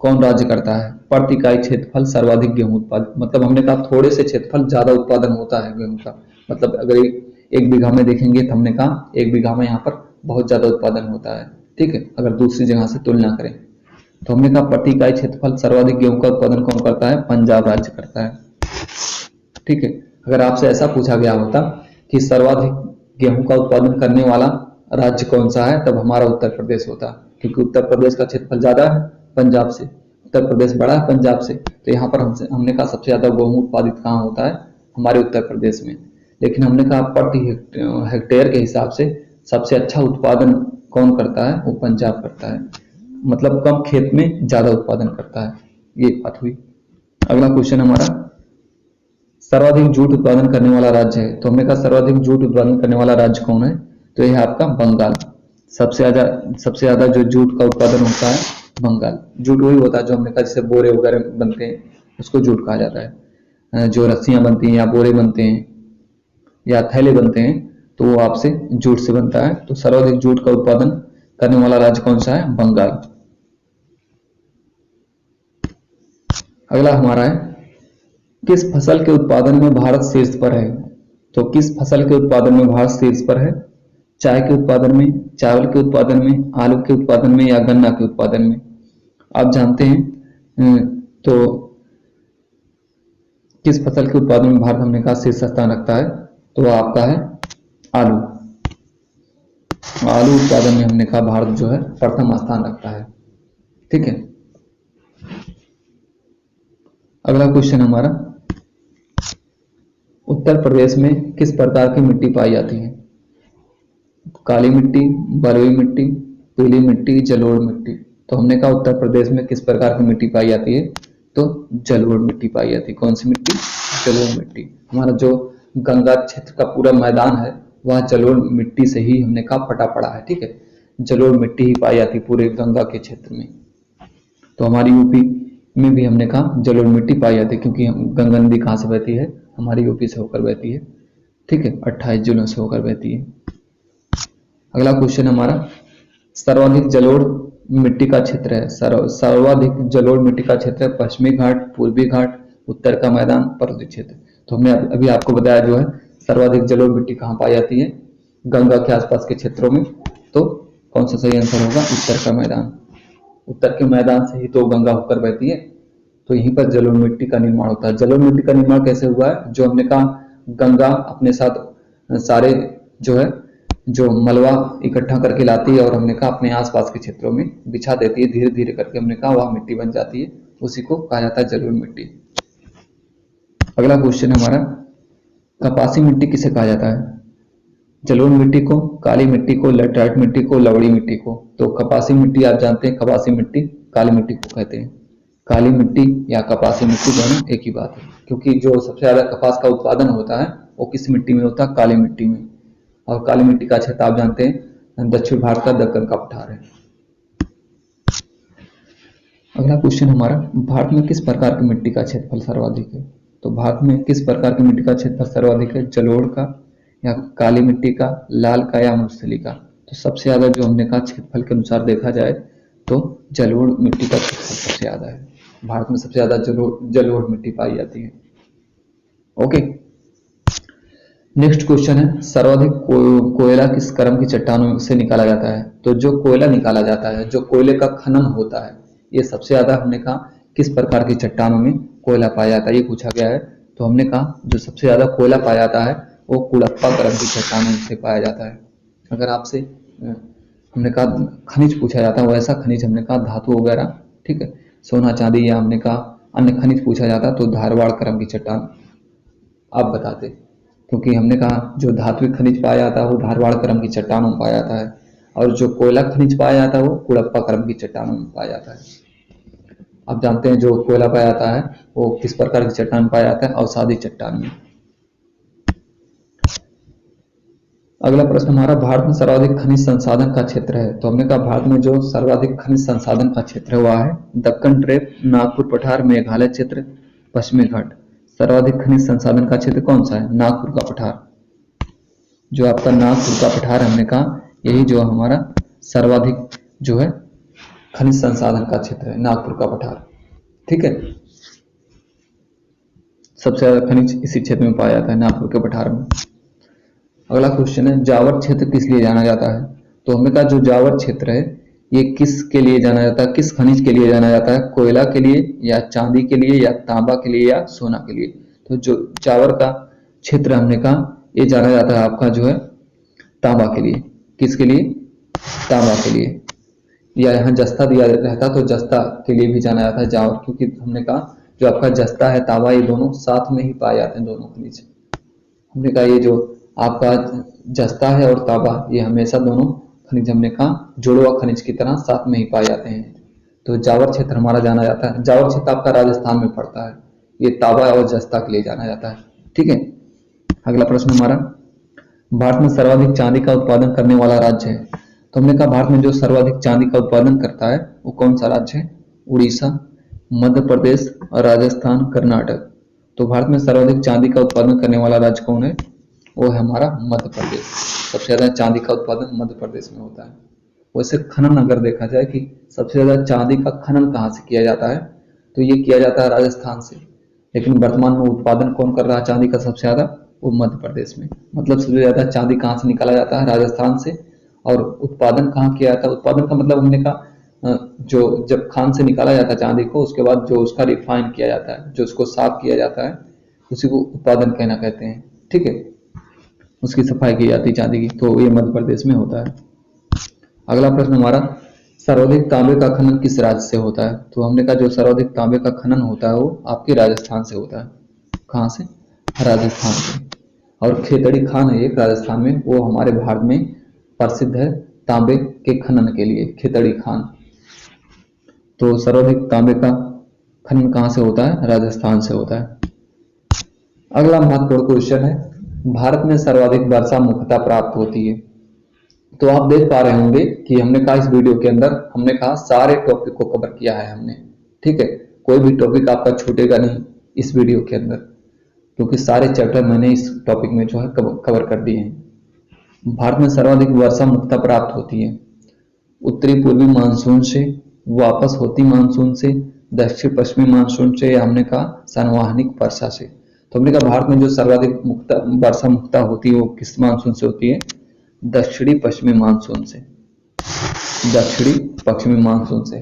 कौन राज्य करता है? प्रति इकाई क्षेत्रफल सर्वाधिक गेहूं उत्पादित, मतलब हमने कहा थोड़े से क्षेत्रफल ज्यादा उत्पादन होता है गेहूं का। मतलब अगर एक बीघा में देखेंगे तो हमने कहा एक बीघा में यहाँ पर बहुत ज्यादा उत्पादन होता है। ठीक है, अगर दूसरी जगह से तुलना करें तो हमने कहा प्रति इकाई क्षेत्रफल सर्वाधिक गेहूं का उत्पादन कौन करता है? पंजाब राज्य करता है। ठीक है, अगर आपसे ऐसा पूछा गया होता कि सर्वाधिक गेहूं का उत्पादन करने वाला राज्य कौन सा है, तब हमारा उत्तर प्रदेश होता है, क्योंकि उत्तर प्रदेश का क्षेत्रफल ज्यादा है पंजाब से, उत्तर प्रदेश बड़ा है पंजाब से। तो यहाँ पर हमने कहा सबसे ज्यादा गेहूं उत्पादित कहाँ होता है, हमारे उत्तर प्रदेश में। लेकिन हमने कहा प्रति हेक्टेयर के हिसाब से सबसे अच्छा उत्पादन कौन करता है, वो पंजाब करता है, मतलब कम खेत में ज्यादा उत्पादन करता है, ये बात हुई। अगला क्वेश्चन हमारा, सर्वाधिक जूट उत्पादन करने वाला राज्य है, तो हमने कहा सर्वाधिक जूट उत्पादन करने वाला राज्य कौन है, तो यह है आपका बंगाल। सबसे ज्यादा जो जूट का उत्पादन होता है बंगाल। जूट वही होता है जो हमने कहा जैसे बोरे वगैरह बनते हैं, उसको जूट कहा जाता है। जो रस्सियां बनती हैं या बोरे बनते हैं या थैले बनते हैं, तो वो आपसे जूट से बनता है। तो सर्वाधिक जूट का उत्पादन करने वाला राज्य कौन सा है, बंगाल। अगला हमारा है, किस फसल के उत्पादन में भारत शीर्ष पर है, तो किस फसल के उत्पादन में भारत शीर्ष पर है, चाय के उत्पादन में, चावल के उत्पादन में, आलू के उत्पादन में या गन्ना के उत्पादन में। आप जानते हैं तो किस फसल के उत्पादन में भारत हमने कहा शीर्ष स्थान रखता है, तो वह आपका है आलू। आलू उत्पादन में हमने कहा भारत जो है प्रथम स्थान रखता है, ठीक है। अगला क्वेश्चन हमारा, उत्तर प्रदेश में किस प्रकार की मिट्टी पाई जाती है, काली मिट्टी, बलुई मिट्टी, पीली मिट्टी, जलोढ़ मिट्टी। तो हमने कहा उत्तर प्रदेश में किस प्रकार की मिट्टी पाई जाती है, तो जलोढ़ मिट्टी पाई जाती है। कौन सी मिट्टी, जलोढ़ मिट्टी। हमारा जो गंगा क्षेत्र का पूरा मैदान है वह जलोढ़ मिट्टी से ही हमने कहा फटा पड़ा है, ठीक है। जलोढ़ मिट्टी ही पाई जाती है पूरे गंगा के क्षेत्र में। तो हमारी यूपी में भी हमने कहा जलोढ़ मिट्टी पाई जाती है, क्योंकि गंगा नदी कहाँ से बहती है, हमारी यूपी से होकर बहती है, ठीक है, 28 जिलों से होकर बहती है। अगला क्वेश्चन हमारा, सर्वाधिक जलोढ़ मिट्टी का क्षेत्र है, सर्वाधिक जलोढ़ मिट्टी का क्षेत्र है पश्चिमी घाट, पूर्वी घाट, उत्तर का मैदान, पर्वतीय क्षेत्र। तो हमने अभी आपको बताया जो है सर्वाधिक जलोढ़ मिट्टी कहाँ पाई जाती है, गंगा के आसपास के क्षेत्रों में। तो कौन सा सही आंसर होगा, उत्तर का मैदान। उत्तर के मैदान से ही तो गंगा होकर बहती है, तो यहीं पर जलोढ़ मिट्टी का निर्माण होता है। जलोढ़ मिट्टी का निर्माण कैसे हुआ है, जो हमने कहा गंगा अपने साथ सारे जो है जो मलबा इकट्ठा करके लाती है और हमने कहा अपने आसपास के क्षेत्रों में बिछा देती है, धीरे धीरे करके हमने कहा वह मिट्टी बन जाती है, उसी को कहा जाता है जलोढ़ मिट्टी। अगला क्वेश्चन हमारा, कपासी मिट्टी किसे कहा जाता है, जलोढ़ मिट्टी को, काली मिट्टी को, लेटराइट मिट्टी को, लवड़ी मिट्टी को। तो कपासी मिट्टी आप जानते हैं, कपासी मिट्टी काली मिट्टी को कहते हैं। काली मिट्टी या कपासी मिट्टी दोनों एक ही बात है, क्योंकि जो सबसे ज्यादा कपास का उत्पादन होता है वो किस मिट्टी में होता है, काली मिट्टी में। और काली मिट्टी का क्षेत्र आप जानते हैं दक्षिण भारत का दक्कन का पठार है। अगला क्वेश्चन हमारा, भारत में किस प्रकार की मिट्टी का क्षेत्रफल सर्वाधिक है, तो भारत में किस प्रकार की मिट्टी का क्षेत्रफल सर्वाधिक है, जलोढ़ का या काली मिट्टी का, लाल का या मरुस्थली का। तो सबसे ज्यादा जो हमने कहा क्षेत्रफल के अनुसार देखा जाए तो जलोढ़ मिट्टी का क्षेत्रफल सबसे ज्यादा है, भारत में सबसे ज्यादा जलोढ़ मिट्टी पाई जाती है। ओके, नेक्स्ट क्वेश्चन है, सर्वाधिक कोयला किस क्रम की चट्टानों से निकाला जाता है, तो जो कोयला निकाला जाता है, जो कोयले का खनन होता है, ये सबसे ज्यादा हमने कहा किस प्रकार की चट्टानों में कोयला पाया जाता है, ये पूछा गया है। तो हमने कहा जो सबसे ज्यादा कोयला पाया जाता है वो कुड़प्पा क्रम की चट्टानों से पाया जाता है। अगर आपसे हमने कहा खनिज पूछा जाता है, वैसा खनिज हमने कहा धातु वगैरह, ठीक है, सोना चांदी या हमने कहा अन्य खनिज पूछा जाता तो धारवाड़ क्रम की चट्टान आप बताते, क्योंकि हमने कहा जो धात्विक खनिज पाया जाता है वो धारवाड़ क्रम की चट्टानों में पाया जाता है, और जो कोयला खनिज पाया जाता है वो कुड़प्पा क्रम की चट्टानों में पाया जाता है। आप जानते हैं जो कोयला पाया जाता है वो किस प्रकार की चट्टान पाया जाता है, अवसादी चट्टान में। अगला प्रश्न हमारा, भारत में सर्वाधिक खनिज संसाधन का क्षेत्र है, तो हमने कहा भारत में जो सर्वाधिक खनिज संसाधन का क्षेत्र है वह है दक्कन ट्रेप, नागपुर पठार, मेघालय क्षेत्र, पश्चिमी घाट। सर्वाधिक खनिज संसाधन का क्षेत्र कौन सा है, नागपुर का पठार। जो आपका नागपुर का पठार हमने कहा यही जो हमारा सर्वाधिक जो है खनिज संसाधन का क्षेत्र है, नागपुर का पठार, ठीक है। सबसे ज्यादा खनिज इसी क्षेत्र में पाया जाता है, नागपुर के पठार में। अगला क्वेश्चन है, जावर क्षेत्र किस लिए जाना जाता है, तो हमने कहा जो जावर क्षेत्र है ये किस के लिए जाना जाता है, किस खनिज के लिए जाना जाता है, कोयला के लिए या चांदी के लिए या तांबा के लिए या सोना के लिए। तो जो जावर का क्षेत्र हमने कहा ये जाना जाता है आपका जो है तांबा के लिए। किसके लिए? तांबा के लिए। या यहाँ जस्ता दिया रहता तो जस्ता के लिए भी जाना जाता है जावर, क्योंकि हमने कहा जो आपका जस्ता है तांबा ये दोनों साथ में ही पाए जाते हैं, दोनों खनिज। हमने कहा ये जो आपका जस्ता है और तांबा ये हमेशा दोनों खनिज हमने कहा जुड़वा खनिज की तरह साथ में ही पाए जाते हैं। तो जावर क्षेत्र हमारा जाना जाता है, जावर क्षेत्र आपका राजस्थान में पड़ता है, ये तांबा और जस्ता के लिए जाना जाता है। ठीक है, अगला प्रश्न हमारा, भारत में सर्वाधिक चांदी का उत्पादन करने वाला राज्य है। तो हमने कहा भारत में जो सर्वाधिक चांदी का उत्पादन करता है वो कौन सा राज्य है? उड़ीसा, मध्य प्रदेश, राजस्थान, कर्नाटक। तो भारत में सर्वाधिक चांदी का उत्पादन करने वाला राज्य कौन है? वो है हमारा मध्य प्रदेश। सबसे ज्यादा चांदी का उत्पादन मध्य प्रदेश में होता है। वैसे खनन अगर देखा जाए कि सबसे ज्यादा चांदी का खनन कहाँ से किया जाता है, तो ये किया जाता है राजस्थान से। लेकिन वर्तमान में उत्पादन कौन कर रहा है चांदी का सबसे ज्यादा? वो मध्य प्रदेश में। मतलब सबसे ज्यादा चांदी कहाँ से निकाला जाता है? राजस्थान से। और उत्पादन कहाँ किया जाता है? उत्पादन का मतलब हमने कहा जो जब खान से निकाला जाता है चांदी को, उसके बाद जो उसका रिफाइन किया जाता है, जो उसको साफ किया जाता है, उसी को उत्पादन कहना कहते हैं। ठीक है, उसकी सफाई की जाती है चांदी की, तो ये मध्य प्रदेश में होता है। अगला प्रश्न हमारा, सर्वाधिक तांबे का खनन किस राज्य से होता है? तो हमने कहा जो सर्वाधिक तांबे का खनन होता है वो आपके राजस्थान से होता है। कहाँ से? राजस्थान से। और खेतड़ी खान है एक राजस्थान में, वो हमारे भारत में प्रसिद्ध है तांबे के खनन के लिए, खेतड़ी खान। तो सर्वाधिक तांबे का खनन कहाँ से होता है? राजस्थान से होता है। अगला महत्वपूर्ण क्वेश्चन है, भारत में सर्वाधिक वर्षा मुख्यतः प्राप्त होती है। तो आप देख पा रहे होंगे कि हमने कहा इस वीडियो के अंदर हमने कहा सारे टॉपिक को कवर किया है हमने। ठीक है, कोई भी टॉपिक आपका छूटेगा नहीं इस वीडियो के अंदर, क्योंकि सारे चैप्टर मैंने इस टॉपिक में जो है कवर कर दिए हैं। भारत में सर्वाधिक वर्षा मुख्यतः प्राप्त होती है उत्तरी पूर्वी मानसून से, वापस होती मानसून से, दक्षिण पश्चिमी मानसून से, या हमने कहा संवहनिक वर्षा से। तो हमने कहा भारत में जो सर्वाधिक वर्षा मुख्यतः होती है वो किस मानसून से होती है? दक्षिणी पश्चिमी मानसून से। दक्षिणी पश्चिमी मानसून से।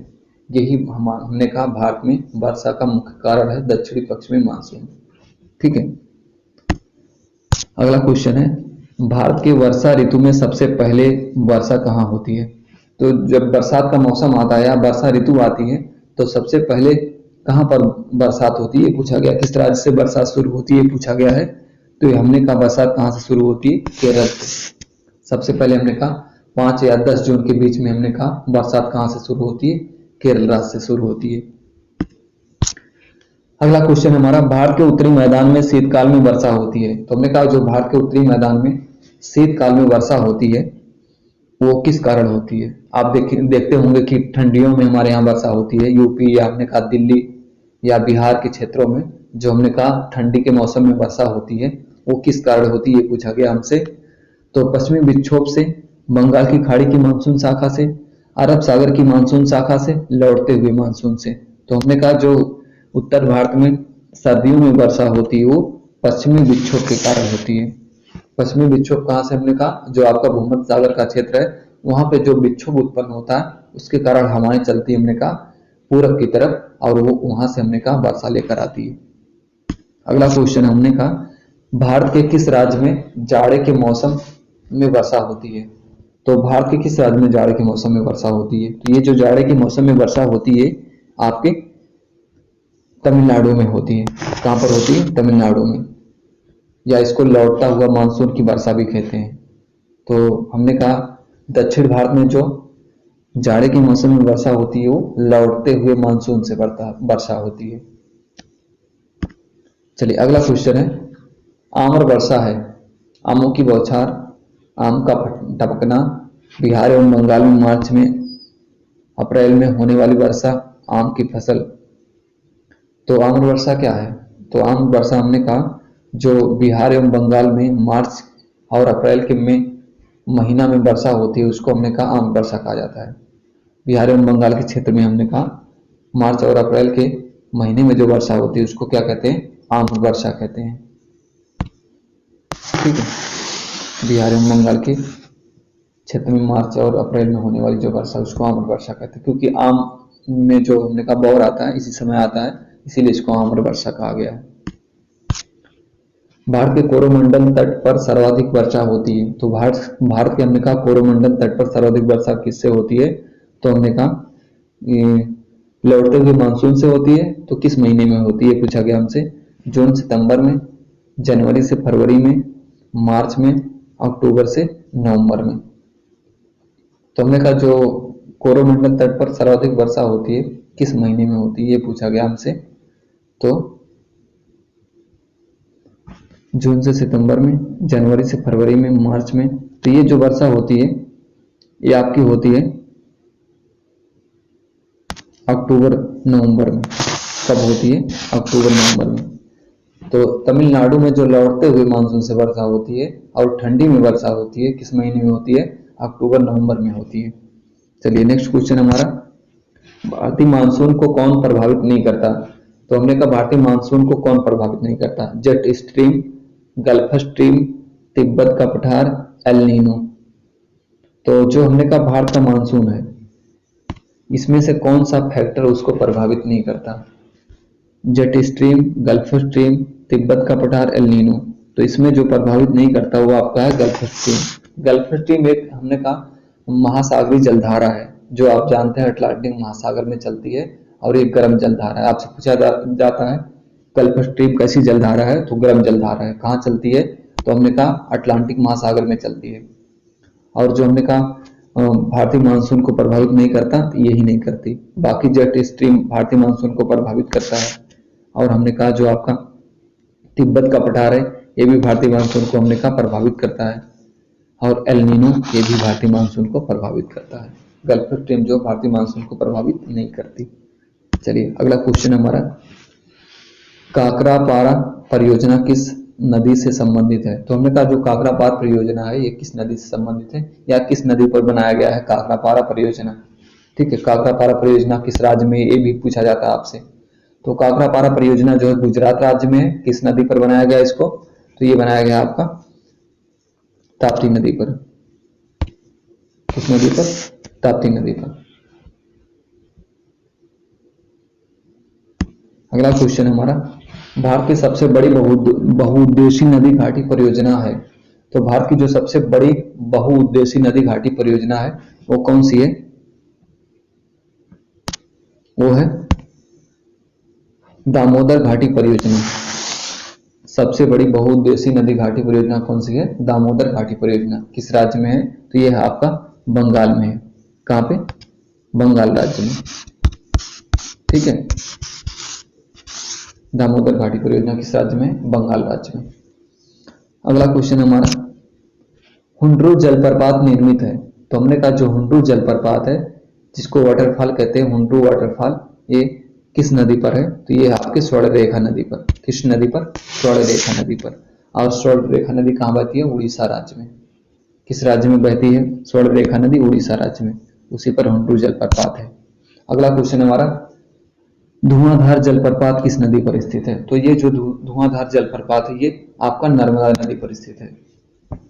यही हमने कहा भारत में वर्षा का मुख्य कारण है दक्षिणी पश्चिमी मानसून। ठीक है, अगला क्वेश्चन है, भारत की वर्षा ऋतु में सबसे पहले वर्षा कहाँ होती है? तो जब बरसात का मौसम आता है या वर्षा ऋतु आती है तो सबसे पहले कहाँ पर बरसात होती है पूछा गया। किस राज्य से बरसात शुरू होती है पूछा गया है। तो हमने कहा बरसात कहाँ से शुरू होती है? केरल से। सबसे पहले हमने कहा 5 या 10 जून के बीच में हमने कहा बरसात कहाँ से शुरू होती है? केरल राज्य से शुरू होती है। अगला क्वेश्चन हमारा, भारत के उत्तरी मैदान में शीतकाल में वर्षा होती है। तो हमने कहा जो भारत के उत्तरी मैदान में शीतकाल में वर्षा होती है वो किस कारण होती है? आप देखते होंगे कि ठंडियों में हमारे यहाँ वर्षा होती है, यूपी या हमने कहा दिल्ली या बिहार के क्षेत्रों में जो हमने कहा ठंडी के मौसम में वर्षा होती है वो किस कारण होती है पूछा गया हमसे। तो पश्चिमी विक्षोभ से, बंगाल की खाड़ी की मानसून शाखा से, अरब सागर की मानसून शाखा से, लौटते हुए मानसून से। तो हमने कहा जो उत्तर भारत में सर्दियों में वर्षा होती है वो पश्चिमी विक्षोभ के कारण होती है। पश्चिमी विक्षोभ कहाँ से? हमने कहा जो आपका भूमध्य सागर का क्षेत्र है वहां पे जो विक्षोभ उत्पन्न होता है उसके कारण हवाएं चलती है हमने कहा पूरब की तरफ, और वो वहां से हमने कहा वर्षा लेकर आती है। अगला क्वेश्चन हमने कहा भारत के किस राज्य में जाड़े के मौसम में वर्षा होती है? तो भारत के किस राज्य में जाड़े के मौसम में वर्षा होती है? तो ये जो जाड़े के मौसम में वर्षा होती है आपके तमिलनाडु में होती है। कहां पर होती है? तमिलनाडु में। या इसको लौटता हुआ मानसून की वर्षा भी कहते हैं। तो हमने कहा दक्षिण भारत में जो जाड़े के मौसम में वर्षा होती है वो लौटते हुए मानसून से वर्षा होती है। चलिए अगला क्वेश्चन है, आम्र वर्षा है आमों की बौछार, आम का टपकना, बिहार एवं बंगाल में मार्च में अप्रैल में होने वाली वर्षा, आम की फसल। तो आम्र वर्षा क्या है? तो आम्र वर्षा हमने कहा जो बिहार एवं बंगाल में मार्च और अप्रैल के में महीना में वर्षा होती है उसको हमने कहा आम्र वर्षा कहा जाता है। बिहार एवं बंगाल के क्षेत्र में हमने कहा मार्च और अप्रैल के महीने में जो वर्षा होती है उसको क्या कहते हैं? आम्र वर्षा कहते हैं। ठीक है, बिहार एवं बंगाल के क्षेत्र में मार्च और अप्रैल में होने वाली जो वर्षा उसको आम्र वर्षा कहते हैं, क्योंकि आम में जो हमने कहा बौर आता है इसी समय आता है, इसीलिए इसको आम्र वर्षा कहा गया है। भारत के कोरोमंडल तट पर सर्वाधिक वर्षा होती है। तो भारत के हमने कहा कोरोमंडल तट पर सर्वाधिक वर्षा किससे होती है? तो हमने कहा लौटते हुए मानसून से होती है। तो किस महीने में होती है पूछा गया हमसे? जून सितंबर में, जनवरी से फरवरी में, मार्च में, अक्टूबर से नवंबर में। तो हमने कहा जो कोरोमंडल तट पर सर्वाधिक वर्षा होती है किस महीने में होती है, ये पूछा गया हमसे। तो जून से सितंबर में, जनवरी से फरवरी में, मार्च में। तो ये जो वर्षा होती है ये आपकी होती है अक्टूबर नवंबर में। कब होती है? अक्टूबर नवंबर में। तो तमिलनाडु में जो लौटते हुए मानसून से वर्षा होती है और ठंडी में वर्षा होती है किस महीने में होती है? अक्टूबर नवंबर में होती है। चलिए नेक्स्ट क्वेश्चन हमारा, भारतीय मानसून को कौन प्रभावित नहीं करता? तो हमने कहा भारतीय मानसून को कौन प्रभावित नहीं करता? Jet stream, gulf stream, Tibet का पठार, एल नीनो। तो जो हमने कहा भारत का मानसून है इसमें से कौन सा फैक्टर उसको प्रभावित नहीं करता? Jet stream, gulf stream, Tibet का पठार, एल नीनो। तो इसमें जो प्रभावित नहीं करता वो आपका है गल्फ स्ट्रीम। गल्फ स्ट्रीम एक हमने कहा महासागरीय जलधारा है जो आप जानते हैं अटलांटिक महासागर में चलती है और एक गर्म जलधारा है। आपसे पूछा जाता है गल्फ स्ट्रीम कैसी जलधारा है? तो गर्म जलधारा है। कहाँ चलती है? तो हमने कहा अटलांटिक महासागर में चलती है। और जो हमने कहा भारतीय मानसून को प्रभावित नहीं करता, यही नहीं करती। बाकी जेट स्ट्रीम भारतीय मानसून को प्रभावित करता है। और हमने कहा जो आपका तिब्बत का पठार है ये भी भारतीय मानसून को हमने कहा प्रभावित करता है। और एल नीनो ये भी भारतीय मानसून को प्रभावित करता है। गल्फ स्ट्रीम जो भारतीय मानसून को प्रभावित नहीं करती। चलिए अगला क्वेश्चन हमारा, काकरापारा परियोजना किस नदी से संबंधित है? तो हमने कहा जो काकरापार परियोजना है ये किस नदी से संबंधित है या किस नदी पर बनाया गया है काकरापारा परियोजना? ठीक है, काकरापारा परियोजना किस राज्य में, ये भी पूछा जाता है आपसे। तो काकरापारा परियोजना जो है गुजरात राज्य में है। किस नदी पर बनाया गया इसको? तो ये बनाया गया आपका ताप्ती नदी पर। किस नदी पर? ताप्ती नदी पर। अगला क्वेश्चन हमारा, भारत की सबसे बड़ी बहुउद्देशीय नदी घाटी परियोजना है। तो भारत की जो सबसे बड़ी बहुउद्देशीय नदी घाटी परियोजना है वो कौन सी है? वो है दामोदर घाटी परियोजना। सबसे बड़ी बहुउद्देशीय नदी घाटी परियोजना कौन सी है? दामोदर घाटी परियोजना। किस राज्य में है? तो ये है आपका बंगाल में है। कहां पे? बंगाल राज्य में। ठीक है, दामोदर घाटी परियोजना किस राज्य में? बंगाल राज्य में। अगला क्वेश्चन हमारा, हुंड्रू जलप्रपात निर्मित है। तो हमने कहा जो हुंड्रू जलप्रपात है जिसको वाटरफॉल कहते हैं, हुंड्रू वाटरफॉल, ये किस नदी पर है? तो ये आपके स्वर्ण रेखा नदी पर। किस नदी पर? स्वर्ण रेखा नदी पर। और स्वर्ण रेखा नदी कहाँ बहती है? उड़ीसा राज्य में। किस राज्य में बहती है स्वर्ण रेखा नदी? उड़ीसा राज्य में। उसी पर हुंड्रू जलप्रपात है। अगला क्वेश्चन हमारा, धुआंधार जलप्रपात किस नदी पर स्थित है? तो ये जो धुआंधार जलप्रपात है ये आपका नर्मदा नदी पर स्थित है।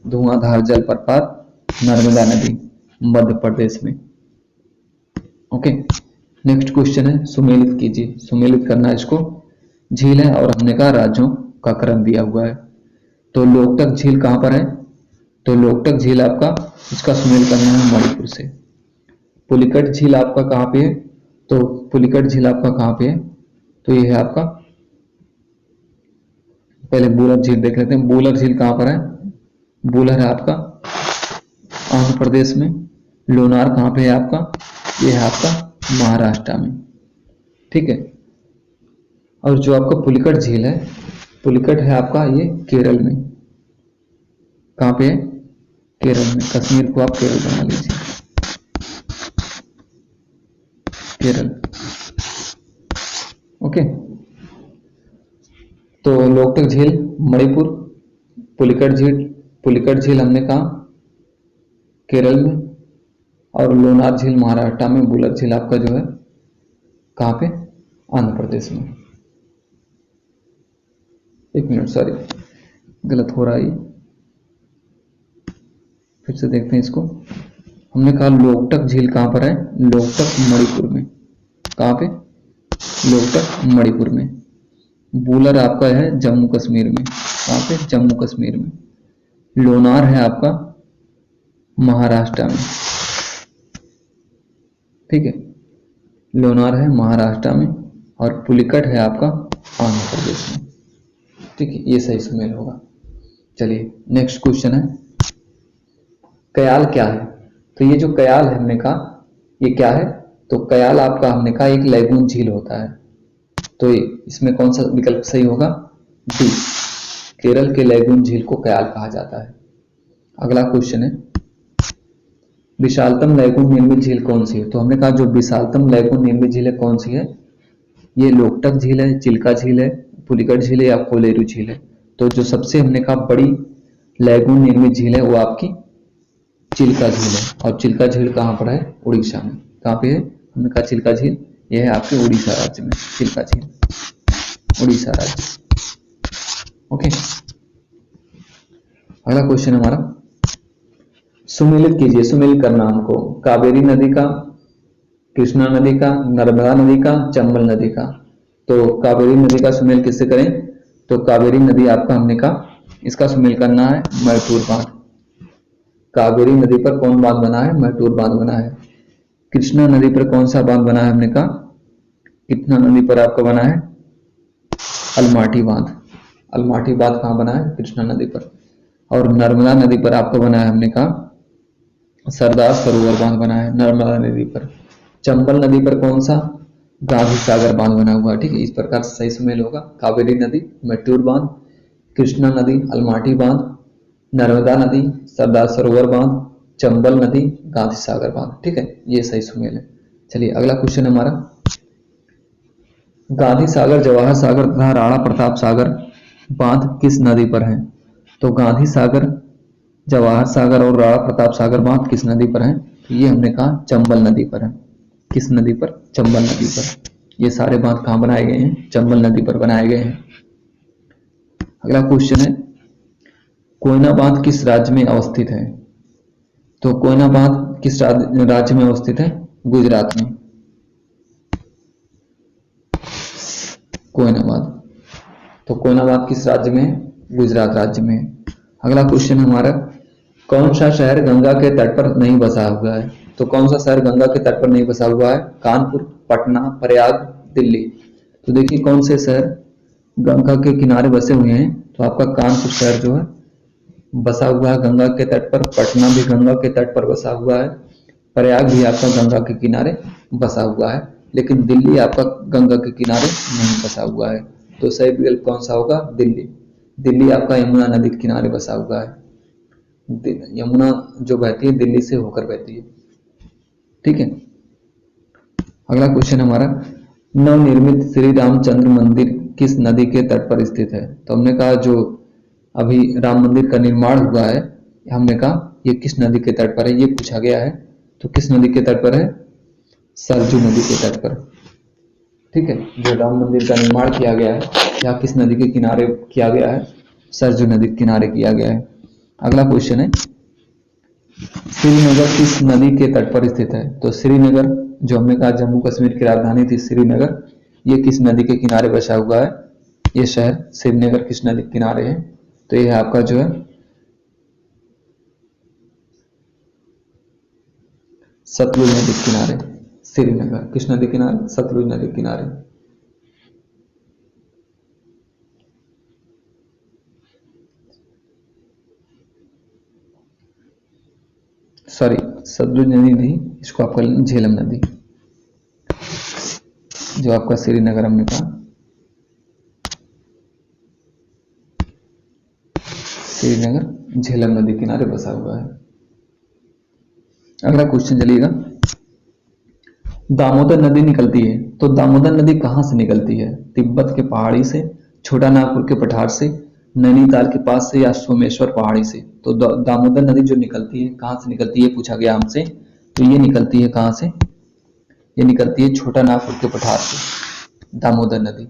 धुआंधार जलप्रपात नर्मदा नदी, मध्य प्रदेश में। ओके, नेक्स्ट क्वेश्चन है, सुमेलित कीजिए। सुमेलित करना इसको। झील है और हमने कहा राज्यों का क्रम दिया हुआ है। तो लोकटक झील कहां पर है? तो लोकटक झील आपका, इसका सुमेल करना है मणिपुर से। पुलिकट झील आपका कहां पे है? तो पुलिकट झील आपका कहां पे है? तो ये है आपका, पहले बूलर झील देख लेते हैं। बूलर झील कहां पर है? बूलर है आपका आंध्र प्रदेश में। लोनार कहां पे है आपका? ये है आपका महाराष्ट्र में। ठीक है, और जो आपका पुलिकट झील है, पुलिकट है आपका ये केरल में। कहां पे है? केरल में। कश्मीर को आप केरल बना लीजिए, केरल। ओके, तो लोकटक झील मणिपुर, पुलिकट झील हमने कहा केरल में, और लोनार झील महाराष्ट्र में। बुलर झील आपका जो है कहां पे? आंध्र प्रदेश में। एक मिनट, सॉरी गलत हो रहा है, फिर से देखते हैं इसको। हमने कहा लोकटक झील कहां पर है? लोकटक मणिपुर में। कहां पे? लोकटक मणिपुर में। बूलर आपका है जम्मू कश्मीर में, कहाँ पे? जम्मू कश्मीर में। लोनार है आपका महाराष्ट्र में, ठीक है, लोनार है महाराष्ट्र में, और पुलिकट है आपका आंध्र प्रदेश में, ठीक है, ये सही सुमेल होगा। चलिए नेक्स्ट क्वेश्चन है, कयाल क्या है? तो ये जो कयाल है हमने कहा ये क्या है? तो कयाल आपका हमने कहा एक लैगून झील होता है। तो इसमें कौन सा विकल्प सही होगा? डी, केरल के लैगून झील को कयाल कहा जाता है। अगला क्वेश्चन है, विशालतम लैगून निर्मित झील कौन सी है? तो हमने कहा जो विशालतम लैगून निर्मित झील है कौन सी है? ये लोकटक झील है, चिल्का झील है, पुलिकट झील है या कोलेरू झील है? तो जो सबसे हमने कहा बड़ी लैगून निर्मित झील है वो आपकी चिल्का झील है। और चिल्का झील कहाँ पर है? उड़ीसा में। कहाँ पे है? हमने कहा चिल्का झील, यह है आपके उड़ीसा राज्य में, चिल्का झील, उड़ीसा राज्य। ओके, अगला क्वेश्चन हमारा, सुमेलित कीजिए, सुमेलित करना हमको, कावेरी नदी का, कृष्णा नदी का, नर्मदा नदी का, चंबल नदी का। तो कावेरी नदी का सुमेल किससे करें? तो कावेरी नदी आपका हमने कहा इसका सुमेल करना है मैटूर बांध। कावेरी नदी पर कौन बांध बना है? मैटूर बांध बना है। कृष्णा नदी पर कौन सा बांध बना है? हमने कहा कृष्णा नदी पर आपका बना है अलमाटी बांध। अलमाटी बांध कहाँ बना है? कृष्णा नदी पर। और नर्मदा नदी पर आपका बना है हमने कहा सरदार सरोवर बांध बना है नर्मदा नदी पर। चंबल नदी पर कौन सा? गांधी सागर बांध बना हुआ है, ठीक है। इस प्रकार से सही सुमेल होगा, कावेरी नदी, मैटूर बांध, कृष्णा नदी, अलमाटी बांध, नर्मदा नदी, सरदार सरोवर बांध, चंबल नदी, गांधी सागर बांध, ठीक है, ये सही सुमेल है। चलिए अगला क्वेश्चन हमारा, गांधी सागर, जवाहर सागर तथा राणा प्रताप सागर बांध किस नदी पर है? तो गांधी सागर, जवाहर सागर और राणा प्रताप सागर बांध किस नदी पर है? तो ये हमने कहा चंबल नदी पर है। किस नदी पर? चंबल नदी पर। ये सारे बांध कहाँ बनाए गए हैं? चंबल नदी पर बनाए गए हैं। अगला क्वेश्चन है, कोयना बांध किस राज्य में अवस्थित है? तो कोयना बांध किस राज्य में अवस्थित है? गुजरात में, कोयना बांध। तो कोयना बांध किस राज्य में है? गुजरात राज्य में। अगला क्वेश्चन हमारा, कौन सा शहर गंगा के तट पर नहीं बसा हुआ है? तो कौन सा शहर गंगा के तट पर नहीं बसा हुआ है? कानपुर, पटना, प्रयाग, दिल्ली। तो देखिए कौन से शहर गंगा के किनारे बसे हुए हैं? तो आपका कानपुर शहर जो है बसा हुआ है गंगा के तट पर, पटना भी गंगा के तट पर बसा हुआ है, प्रयाग भी आपका गंगा के किनारे बसा हुआ है, लेकिन दिल्ली आपका गंगा के किनारे नहीं बसा हुआ है। तो सही विकल्प कौन सा होगा? दिल्ली। दिल्ली आपका यमुना नदी के किनारे बसा हुआ है। यमुना जो बहती है दिल्ली से होकर बहती है, ठीक है। अगला क्वेश्चन हमारा, नवनिर्मित श्री रामचंद्र मंदिर किस नदी के तट पर स्थित है? तो हमने कहा जो अभी राम मंदिर का निर्माण हुआ है, हमने कहा ये किस नदी के तट पर है, ये पूछा गया है। तो किस नदी के तट पर है? सरजू नदी के तट पर, ठीक है। जो राम मंदिर का निर्माण किया गया है या किस नदी के किनारे किया गया है? सरजू नदी के किनारे किया गया है। अगला क्वेश्चन है, श्रीनगर किस नदी के तट पर स्थित है? तो श्रीनगर जो हमने कहा जम्मू कश्मीर की राजधानी थी श्रीनगर, ये किस नदी के किनारे बसा हुआ है? ये शहर श्रीनगर किस नदी के किनारे है? तो ये है आपका जो है सतलुज नदी के किनारे। श्रीनगर किस नदी के किनारे? सतलुज नदी के किनारे। सॉरी, सतलुज नदी नहीं, इसको आपका झेलम नदी, जो आपका श्रीनगर हमने कहा श्रीनगर झेलम नदी किनारे बसा हुआ है। अगला क्वेश्चन चलिएगा, दामोदर नदी निकलती है, तो दामोदर नदी कहां से निकलती है? तिब्बत के पहाड़ी से, छोटा नागपुर के पठार से, नैनीताल के पास से या सोमेश्वर पहाड़ी से? तो दामोदर नदी जो निकलती है कहां से निकलती है पूछा गया हमसे। तो ये निकलती है कहां से? ये निकलती है छोटा नागपुर के पठार से। दामोदर नदी,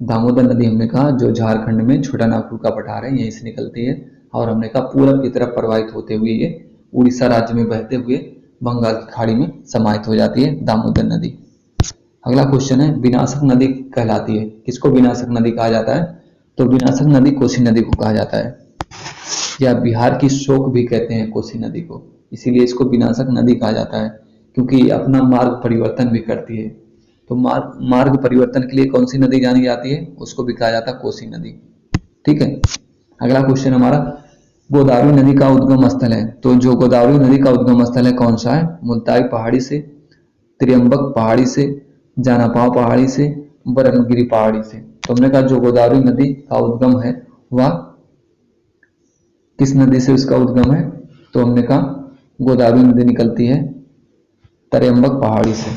दामोदर नदी हमने कहा जो झारखंड में छोटा नागपुर का पठार है यहीं से निकलती है, और हमने कहा पूरब की तरफ प्रवाहित होते हुए ये उड़ीसा राज्य में बहते हुए बंगाल की खाड़ी में समाहित हो जाती है दामोदर नदी। अगला क्वेश्चन है, विनाशक नदी कहलाती है, किसको विनाशक नदी कहा जाता है? तो विनाशक नदी कोसी नदी को कहा जाता है, या बिहार की शोक भी कहते हैं कोसी नदी को, इसीलिए इसको विनाशक नदी कहा जाता है क्योंकि अपना मार्ग परिवर्तन भी करती है। तो मार्ग परिवर्तन के लिए कौन सी नदी जानी जाती है, उसको भी कहा जाता है कोसी नदी। ठीक है, अगला क्वेश्चन हमारा, गोदावरी नदी का उद्गम स्थल है, तो जो गोदावरी नदी का उद्गम स्थल है कौन सा है, मुल्ताई पहाड़ी से, त्रियंबक पहाड़ी से, जानापाव पहाड़ी से, बरनगिरी पहाड़ी से। तो हमने कहा जो गोदावरी नदी का उद्गम है वह किस नदी से उसका उद्गम है, तो हमने कहा गोदावरी नदी निकलती है त्रियंबक पहाड़ी से।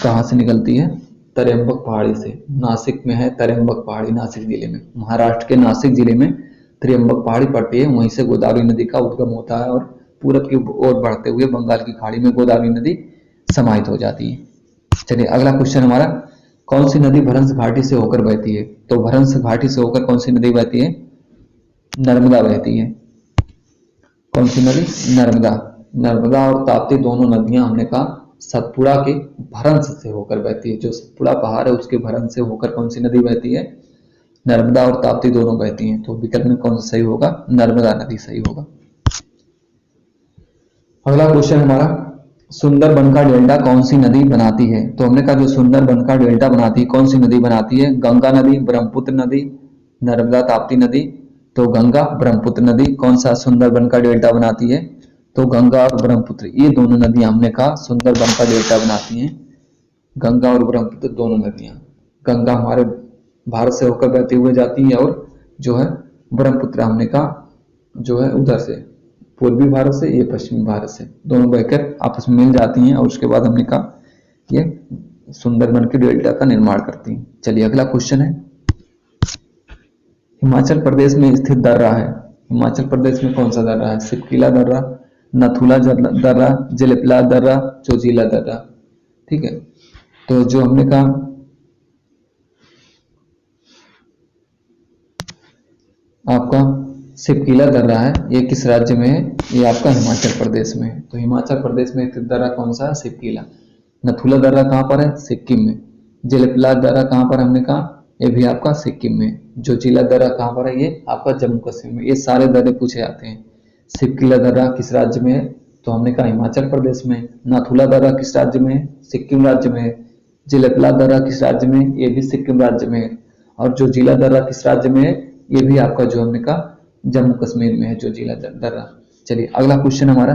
कहाँ से निकलती है, त्रियंबक पहाड़ी से। नासिक में है त्रियंबक पहाड़ी, नासिक जिले में, महाराष्ट्र के नासिक जिले में त्रियंबक पहाड़ी पड़ती है, वहीं से गोदावरी नदी का उद्गम होता है और पूरब की ओर बढ़ते हुए बंगाल की खाड़ी में गोदावरी नदी समाहित हो जाती है। चलिए अगला क्वेश्चन हमारा, कौन सी नदी भरंस घाटी से होकर बहती है, तो भरंस घाटी से होकर कौन सी नदी बहती है, नर्मदा बहती है। कौन सी नदी, नर्मदा। नर्मदा और ताप्ती दोनों नदियां हमने कहा सतपुड़ा के भरंस से होकर बहती है, जो सतपुड़ा पहाड़ है उसके भरंस से होकर कौन सी नदी बहती है, नर्मदा और ताप्ती दोनों बहती हैं। तो विकल्प में कौन सा सही होगा, नर्मदा नदी सही होगा। अगला क्वेश्चन हमारा, सुंदरबन का डेल्टा कौन सी नदी बनाती है, तो हमने कहा जो सुंदरबन का डेल्टा बनाती है कौन सी नदी बनाती है, गंगा नदी, ब्रह्मपुत्र नदी, नर्मदा, ताप्ती नदी। तो गंगा, ब्रह्मपुत्र नदी। कौन सा सुंदरबन का डेल्टा बनाती है, तो गंगा और ब्रह्मपुत्र, ये दोनों नदियां हमने कहा सुंदरबन का डेल्टा बनाती हैं, गंगा और ब्रह्मपुत्र दोनों नदियां। गंगा हमारे भारत से होकर बहती हुए जाती है और जो है ब्रह्मपुत्र हमने कहा जो है उधर से पूर्वी भारत से, ये पश्चिमी भारत से, दोनों बहकर आपस में मिल जाती हैं और उसके बाद हमने कहा ये सुंदरबन के डेल्टा का निर्माण करती हैं। चलिए अगला क्वेश्चन है, हिमाचल प्रदेश में स्थित दर्रा है, हिमाचल प्रदेश में कौन सा दर्रा है, सिपकिला दर्रा, नथुला दर्रा, जलेपला दर्रा, चोजिला दर्रा। ठीक है, तो जो हमने कहा आपका सिपकिला दर्रा है, ये किस राज्य में है, ये आपका हिमाचल प्रदेश में है। तो हिमाचल प्रदेश में स्थित दर्रा कौन सा है, सिपकिला। नथुला दर्रा कहाँ पर है, सिक्किम में। जलेपला दर्रा कहाँ पर, हमने कहा ये भी आपका सिक्किम में। जोजिला दर्रा कहाँ पर है, ये आपका जम्मू कश्मीर में। ये सारे दर्रे पूछे जाते हैं। सिपकिला दर्रा किस राज्य में है, तो हमने कहा हिमाचल प्रदेश में। नाथुला दर्रा किस राज्य में है, सिक्किम राज्य में है। जलेपला दर्रा किस राज्य में है, ये भी सिक्किम राज्य में है। और जो जिला दर्रा किस राज्य में है, ये भी आपका जो हमने कहा जम्मू कश्मीर में है जो जिला दर्रा। चलिए अगला क्वेश्चन हमारा,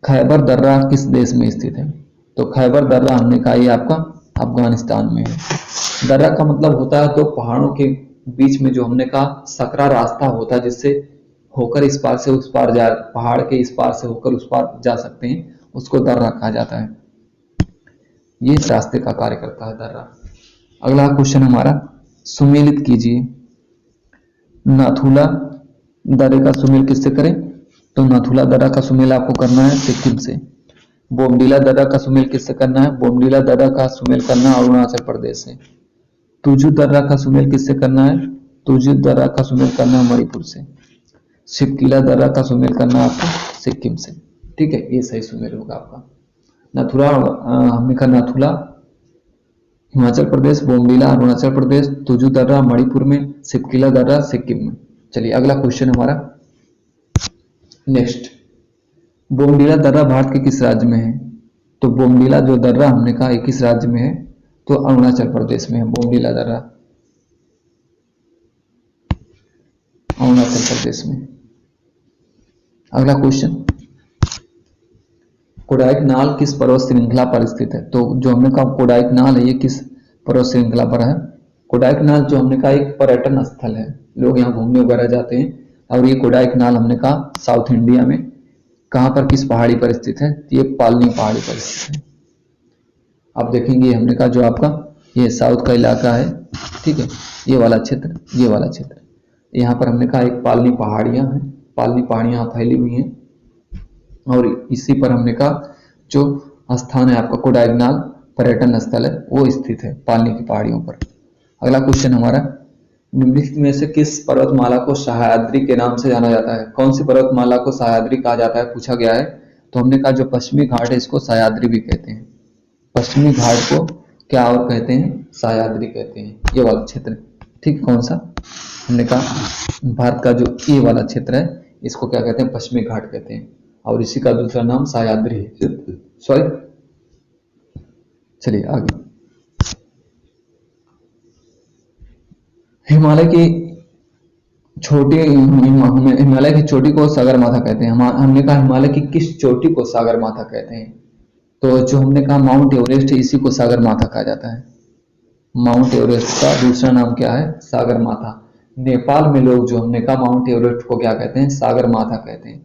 खैबर दर्रा किस देश में स्थित है, तो खैबर दर्रा हमने कहा ये आपका अफगानिस्तान में है। दर्रा का मतलब होता है तो पहाड़ों के बीच में जो हमने कहा सकरा रास्ता होता है जिससे होकर इस पार से उस पार जा, पहाड़ के इस पार से होकर उस पार जा सकते हैं, उसको दर्रा कहा जाता है। ये इस रास्ते का कार्य करता है दर्रा। अगला क्वेश्चन हमारा, सुमेलित कीजिए, नाथुला दर्रे का सुमेल किससे करें, तो नाथुला दर्रा का सुमेल आपको करना है सिक्किम से। बोमडीला दर्रा का सुमेल किससे करना है, बोमडीला दर्रा का सुमेल करना है अरुणाचल प्रदेश से। तुजू दर्रा का सुमेल किससे करना है, तुजू दर्रा का सुमेल करना है मणिपुर से। सिपकिला दर्रा का सुमेल करना है आपको सिक्किम से। ठीक है, ये सही सुमेल होगा आपका। नाथुला हमने कहा नाथुला हिमाचल प्रदेश, बोमडीला अरुणाचल प्रदेश, तुजू दर्रा मणिपुर में, सिपकिला दर्रा सिक्किम में। चलिए अगला क्वेश्चन हमारा नेक्स्ट, बोमडीला दर्रा भारत के किस राज्य में है, तो बोमडीला जो दर्रा हमने कहा किस राज्य में है, तो अरुणाचल प्रदेश में है बोमडीला दर्रा, अरुणाचल प्रदेश में। अगला क्वेश्चन, कोडाइकनाल किस पर्वत श्रृंखला पर स्थित है, तो जो हमने कहा कोडाइकनाल है ये किस पर्वत श्रृंखला पर है, कोडाइकनाल जो हमने कहा एक पर्यटन स्थल है, लोग यहाँ घूमने वगैरह जाते हैं। और ये कोडाइकनाल हमने कहा साउथ इंडिया में कहां पर, किस पहाड़ी पर स्थित है, ये पालनी पहाड़ी पर स्थित है। आप देखेंगे हमने कहा जो आपका ये साउथ का इलाका है, ठीक है, ये वाला क्षेत्र, ये वाला क्षेत्र, यहाँ पर हमने कहा एक पालनी पहाड़ियां हैं, पालनी पहाड़ियां फैली हुई हैं और इसी पर हमने कहा जो स्थान है आपका कोडाइकनाल पर्यटन स्थल है वो स्थित है पालनी की पहाड़ियों पर। अगला क्वेश्चन हमारा, निम्नलिखित में से किस पर्वतमाला को सह्याद्री के नाम से जाना जाता है, कौन सी पर्वतमाला को सह्याद्री कहा जाता है पूछा गया है। तो हमने कहा जो पश्चिमी घाट है इसको सह्याद्री भी कहते हैं, पश्चिमी घाट को क्या और कहते हैं, सह्याद्री कहते हैं, ये वाला क्षेत्र। ठीक, कौन सा? हमने कहा भारत का जो ये वाला क्षेत्र है इसको क्या कहते हैं? पश्चिमी घाट कहते हैं, और इसी का दूसरा नाम सह्याद्री है। सॉरी, चलिए आगे। हिमालय की हिमालय की चोटी को सागरमाथा कहते हैं। हमने कहा हिमालय की किस चोटी को सागरमाथा कहते हैं? तो जो हमने कहा माउंट एवरेस्ट है, इसी को सागरमाथा कहा जाता है। माउंट एवरेस्ट का दूसरा नाम क्या है? सागरमाथा। नेपाल में लोग जो हमने कहा माउंट एवरेस्ट को क्या कहते हैं? सागरमाथा कहते हैं।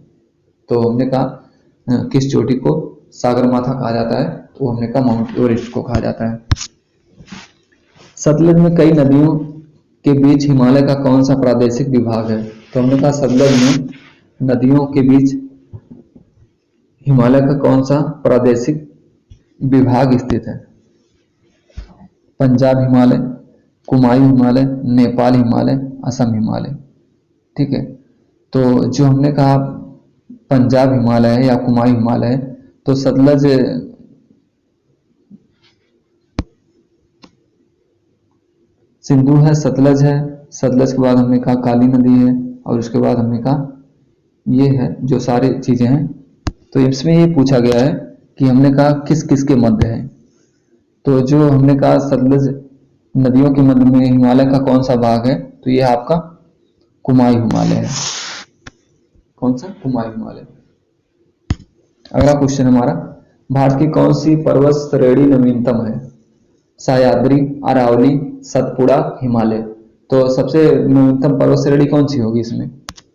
तो हमने कहा किस चोटी को सागरमाथा कहा जाता है? वो हमने कहा माउंट एवरेस्ट को कहा जाता है। सतलज में कई नदियों के बीच हिमालय का कौन सा प्रादेशिक विभाग है? तो हमने कहा सतलज में नदियों के बीच हिमालय का कौन सा प्रादेशिक विभाग स्थित है? पंजाब हिमालय, कुमायूं हिमालय, नेपाल हिमालय, असम हिमालय। ठीक है, तो जो हमने कहा पंजाब हिमालय है या कुमायूं हिमालय है, तो सतलज सिंधु है, सतलज है, सतलज के बाद हमने कहा काली नदी है, और उसके बाद हमने कहा ये है, जो सारी चीजें हैं। तो इसमें ये पूछा गया है कि हमने कहा किस किस के मध्य है? तो जो हमने कहा सतलज नदियों के मध्य में हिमालय का कौन सा भाग है? तो ये आपका कुमायूं हिमालय है। कौन सा? कुमायूं हिमालय। अगला क्वेश्चन हमारा, भारत की कौन सी पर्वत श्रेणी नवीनतम है? सह्याद्री, अरावली, सतपुड़ा, हिमालय। तो सबसे नवीनतम पर्वत श्रेणी कौन सी होगी इसमें?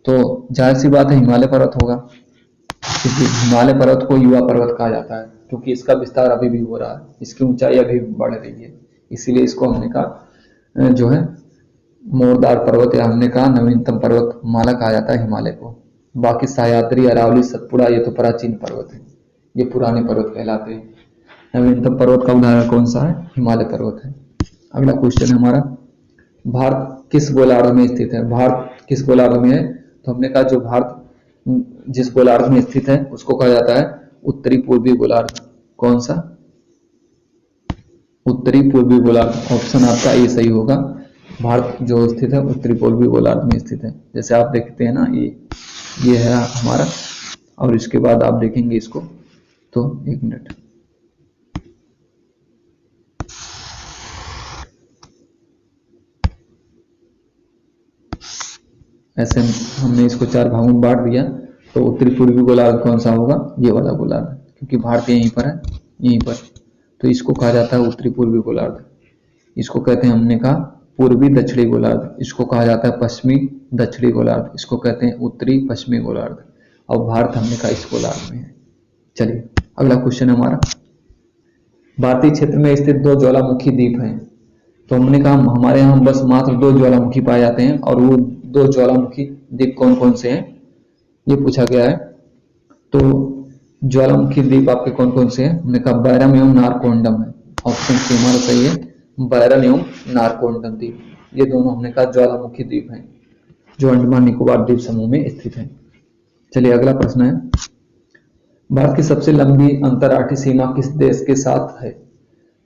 तो जाहिर सी बात है हिमालय पर्वत होगा, क्योंकि हिमालय पर्वत को युवा पर्वत कहा जाता है, क्योंकि इसका विस्तार अभी भी हो रहा है, इसकी ऊंचाई अभी बढ़ रही है, इसीलिए इसको हमने कहा जो है मोरदार पर्वत, या हमने कहा नवीनतम पर्वत माला कहा जाता है हिमालय को। बाकी सह्याद्री, अरावली, सतपुड़ा ये तो प्राचीन पर्वत है, ये पुराने पर्वत कहलाते हैं। नवीनतम पर्वत का उदाहरण कौन सा है? हिमालय पर्वत है। अगला क्वेश्चन हमारा, भारत किस गोलार्ध में स्थित है? भारत किस गोलार्ध में है? तो हमने कहा जो भारत जिस गोलार्ध में स्थित है उसको कहा जाता है उत्तरी पूर्वी गोलार्ध। कौन सा? उत्तरी पूर्वी गोलार्ध। ऑप्शन आपका ये सही होगा, भारत जो स्थित है उत्तरी पूर्वी गोलार्ध में स्थित है। जैसे आप देखते हैं ना, ये है हमारा, और इसके बाद आप देखेंगे इसको, तो एक मिनट, ऐसे हमने इसको 4 भागों में बांट दिया। तो उत्तरी पूर्वी गोलार्ध कौन सा होगा? ये वाला गोलार्ध, क्योंकि भारत यहीं पर है, यहीं पर, तो इसको कहा जाता है उत्तरी पूर्वी गोलार्ध। इसको कहते हैं हमने कहा पूर्वी दक्षिणी गोलार्ध, इसको कहा जाता है पश्चिमी दक्षिणी गोलार्ध, इसको कहते हैं उत्तरी पश्चिमी गोलार्ध, और भारत हमने कहा इस गोलार्ध में है। चलिए अगला क्वेश्चन हमारा, भारतीय क्षेत्र में स्थित 2 ज्वालामुखी द्वीप हैं। तो हमने कहा हमारे यहाँ बस मात्र 2 ज्वालामुखी पाए जाते हैं, और वो 2 ज्वालामुखी द्वीप कौन कौन से हैं ये पूछा गया है। तो ज्वालामुखी द्वीप आपके कौन कौन से हैं? हमने कहा बैरम एवं नारकोंडम है। ऑप्शन सी हमारा सही है, बैरम एवं नारकोंडम द्वीप, ये दोनों हमने कहा ज्वालामुखी द्वीप हैं, जो अंडमान निकोबार द्वीप समूह में स्थित है। चलिए अगला प्रश्न है, भारत की सबसे लंबी अंतर्राष्ट्रीय सीमा किस देश के साथ है?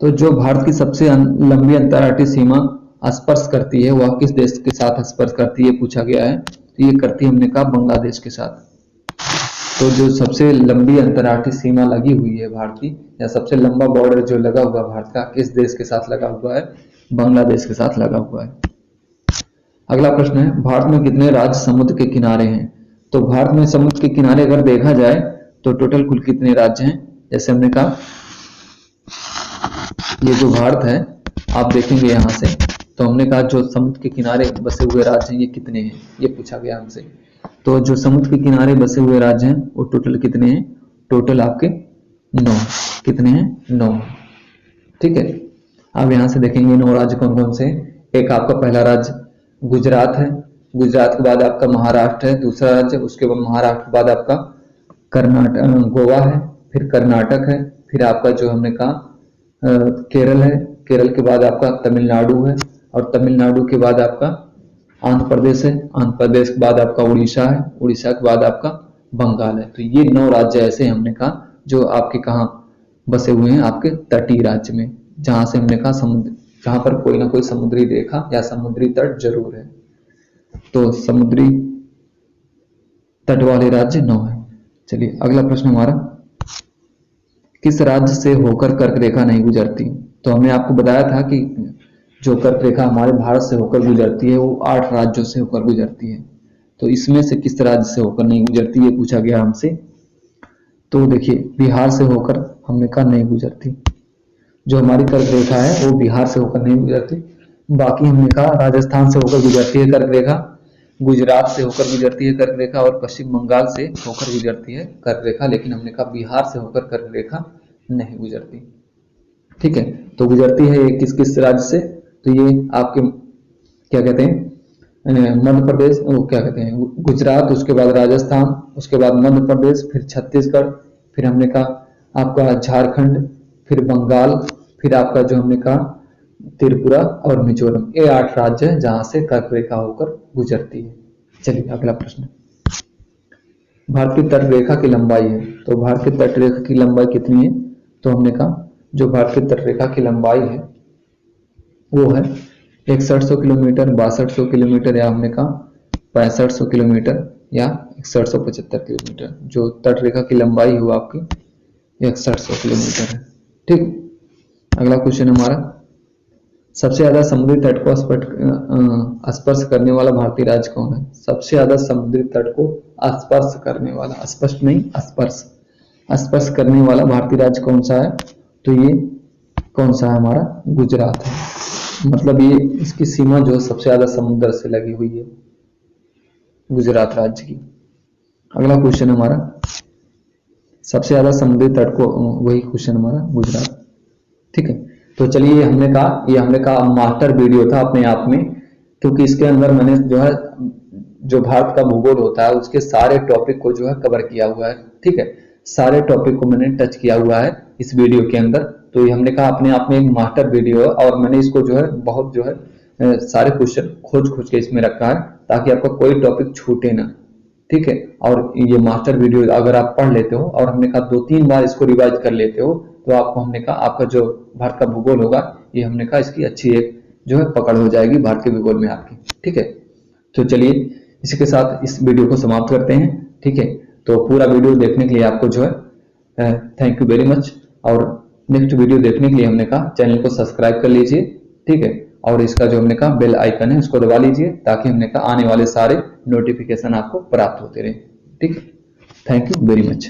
तो जो भारत की सबसे लंबी अंतर्राष्ट्रीय सीमा स्पर्श करती है वह किस देश के साथ स्पर्श करती है पूछा गया है। तो ये करती है हमने कहा बांग्लादेश के साथ। तो जो सबसे लंबी अंतर्राष्ट्रीय सीमा लगी हुई है भारत की, या सबसे लंबा बॉर्डर जो लगा हुआ भारत का किस देश के साथ लगा हुआ है? बांग्लादेश के साथ लगा हुआ है। अगला प्रश्न है, भारत में कितने राज्य समुद्र के किनारे हैं? तो भारत में समुद्र के किनारे अगर देखा जाए तो टोटल कुल कितने राज्य हैं? जैसे हमने कहा ये जो भारत है आप देखेंगे यहाँ से, तो हमने कहा जो समुद्र के किनारे बसे हुए राज्य हैं ये कितने हैं, ये पूछा गया हमसे। तो जो समुद्र के किनारे बसे हुए राज्य हैं वो टोटल कितने हैं? टोटल आपके 9। कितने हैं? 9। ठीक है, अब यहाँ से देखेंगे 9 राज्य कौन कौन से। एक आपका पहला राज्य गुजरात है, गुजरात के बाद आपका महाराष्ट्र है दूसरा राज्य, उसके बाद महाराष्ट्र के बाद आपका कर्नाटक गोवा है, फिर कर्नाटक है, फिर आपका जो हमने कहा केरल है, केरल के बाद आपका तमिलनाडु है, और तमिलनाडु के बाद आपका आंध्र प्रदेश है, आंध्र प्रदेश के बाद आपका उड़ीसा है, उड़ीसा के बाद आपका बंगाल है। तो ये 9 राज्य ऐसे हमने कहा जो आपके कहाँ बसे हुए हैं? आपके तटीय राज्य में, जहां से हमने कहा समुद्र जहां पर कोई ना कोई समुद्री रेखा या समुद्री तट जरूर है। तो समुद्री तट वाले राज्य 9 है। चलिए अगला प्रश्न हमारा, किस राज्य से होकर कर्क रेखा नहीं गुजरती? तो हमने आपको बताया था कि जो कर्क रेखा हमारे भारत से होकर गुजरती है वो 8 राज्यों से होकर गुजरती है। तो इसमें से किस राज्य से होकर नहीं गुजरती, ये पूछा गया हमसे। तो देखिए बिहार से होकर हमने कहा नहीं गुजरती, जो हमारी कर्क रेखा है वो बिहार से होकर नहीं गुजरती। बाकी हमने कहा राजस्थान से होकर गुजरती है कर्क रेखा, गुजरात से होकर गुजरती है कर्क रेखा और पश्चिम बंगाल से होकर गुजरती है कर्क रेखा, लेकिन हमने कहा बिहार से होकर कर्क रेखा नहीं गुजरती। ठीक है, तो गुजरती है ये किस किस राज्य से? तो ये आपके क्या कहते हैं, मध्य प्रदेश, वो क्या कहते हैं, गुजरात, उसके बाद राजस्थान, उसके बाद मध्य प्रदेश, फिर छत्तीसगढ़, फिर हमने कहा आपका झारखंड, फिर बंगाल, फिर आपका जो हमने कहा त्रिपुरा और मिजोरम। ये 8 राज्य है जहां से कर्क रेखा होकर गुजरती है। चलिए अगला प्रश्न, भारतीय तट रेखा की लंबाई है। तो भारतीय तट रेखा की लंबाई कितनी है? तो हमने कहा जो भारतीय तट रेखा की लंबाई है वो है 6100 किलोमीटर, 6200 किलोमीटर, या हमने कहा 6500 किलोमीटर या 6175 किलोमीटर। जो तट रेखा की लंबाई है वो आपकी 6100 किलोमीटर है। ठीक, अगला क्वेश्चन हमारा, सबसे ज्यादा समुद्री तट को स्पर्श करने वाला भारतीय राज्य कौन है? सबसे ज्यादा समुद्री तट को स्पर्श करने वाला, स्पष्ट नहीं स्पर्श करने वाला भारतीय राज्य कौन सा है? तो ये कौन सा है हमारा? गुजरात है। मतलब ये इसकी सीमा जो सबसे ज्यादा समुद्र से लगी हुई है, गुजरात राज्य की। अगला क्वेश्चन हमारा, सबसे ज्यादा समुद्री तट को, वही क्वेश्चन हमारा गुजरात। ठीक है, तो चलिए ये हमने कहा मास्टर वीडियो था अपने आप में, क्योंकि इसके अंदर मैंने जो है जो भारत का भूगोल होता है उसके सारे टॉपिक को जो है कवर किया हुआ है। ठीक है, सारे टॉपिक को मैंने टच किया हुआ है इस वीडियो के अंदर। तो ये हमने कहा अपने आप में एक मास्टर वीडियो है, और मैंने इसको जो है बहुत जो है सारे क्वेश्चन खोज के इसमें रखा है ताकि आपका कोई टॉपिक छूटे ना। ठीक है, और ये मास्टर वीडियो अगर आप पढ़ लेते हो और हमने कहा 2-3 बार इसको रिवाइज कर लेते हो तो आपको हमने कहा आपका जो भारत का भूगोल होगा ये हमने कहा इसकी अच्छी एक जो है पकड़ हो जाएगी भारत के भूगोल में आपकी। ठीक है, तो चलिए इसी के साथ इस वीडियो को समाप्त करते हैं। ठीक है, तो पूरा वीडियो देखने के लिए आपको जो है थैंक यू वेरी मच, और नेक्स्ट वीडियो देखने के लिए हमने कहा चैनल को सब्सक्राइब कर लीजिए। ठीक है, और इसका जो हमने कहा बेल आइकन है उसको दबा लीजिए ताकि हमने कहा आने वाले सारे नोटिफिकेशन आपको प्राप्त होते रहे। ठीक है, थैंक यू वेरी मच।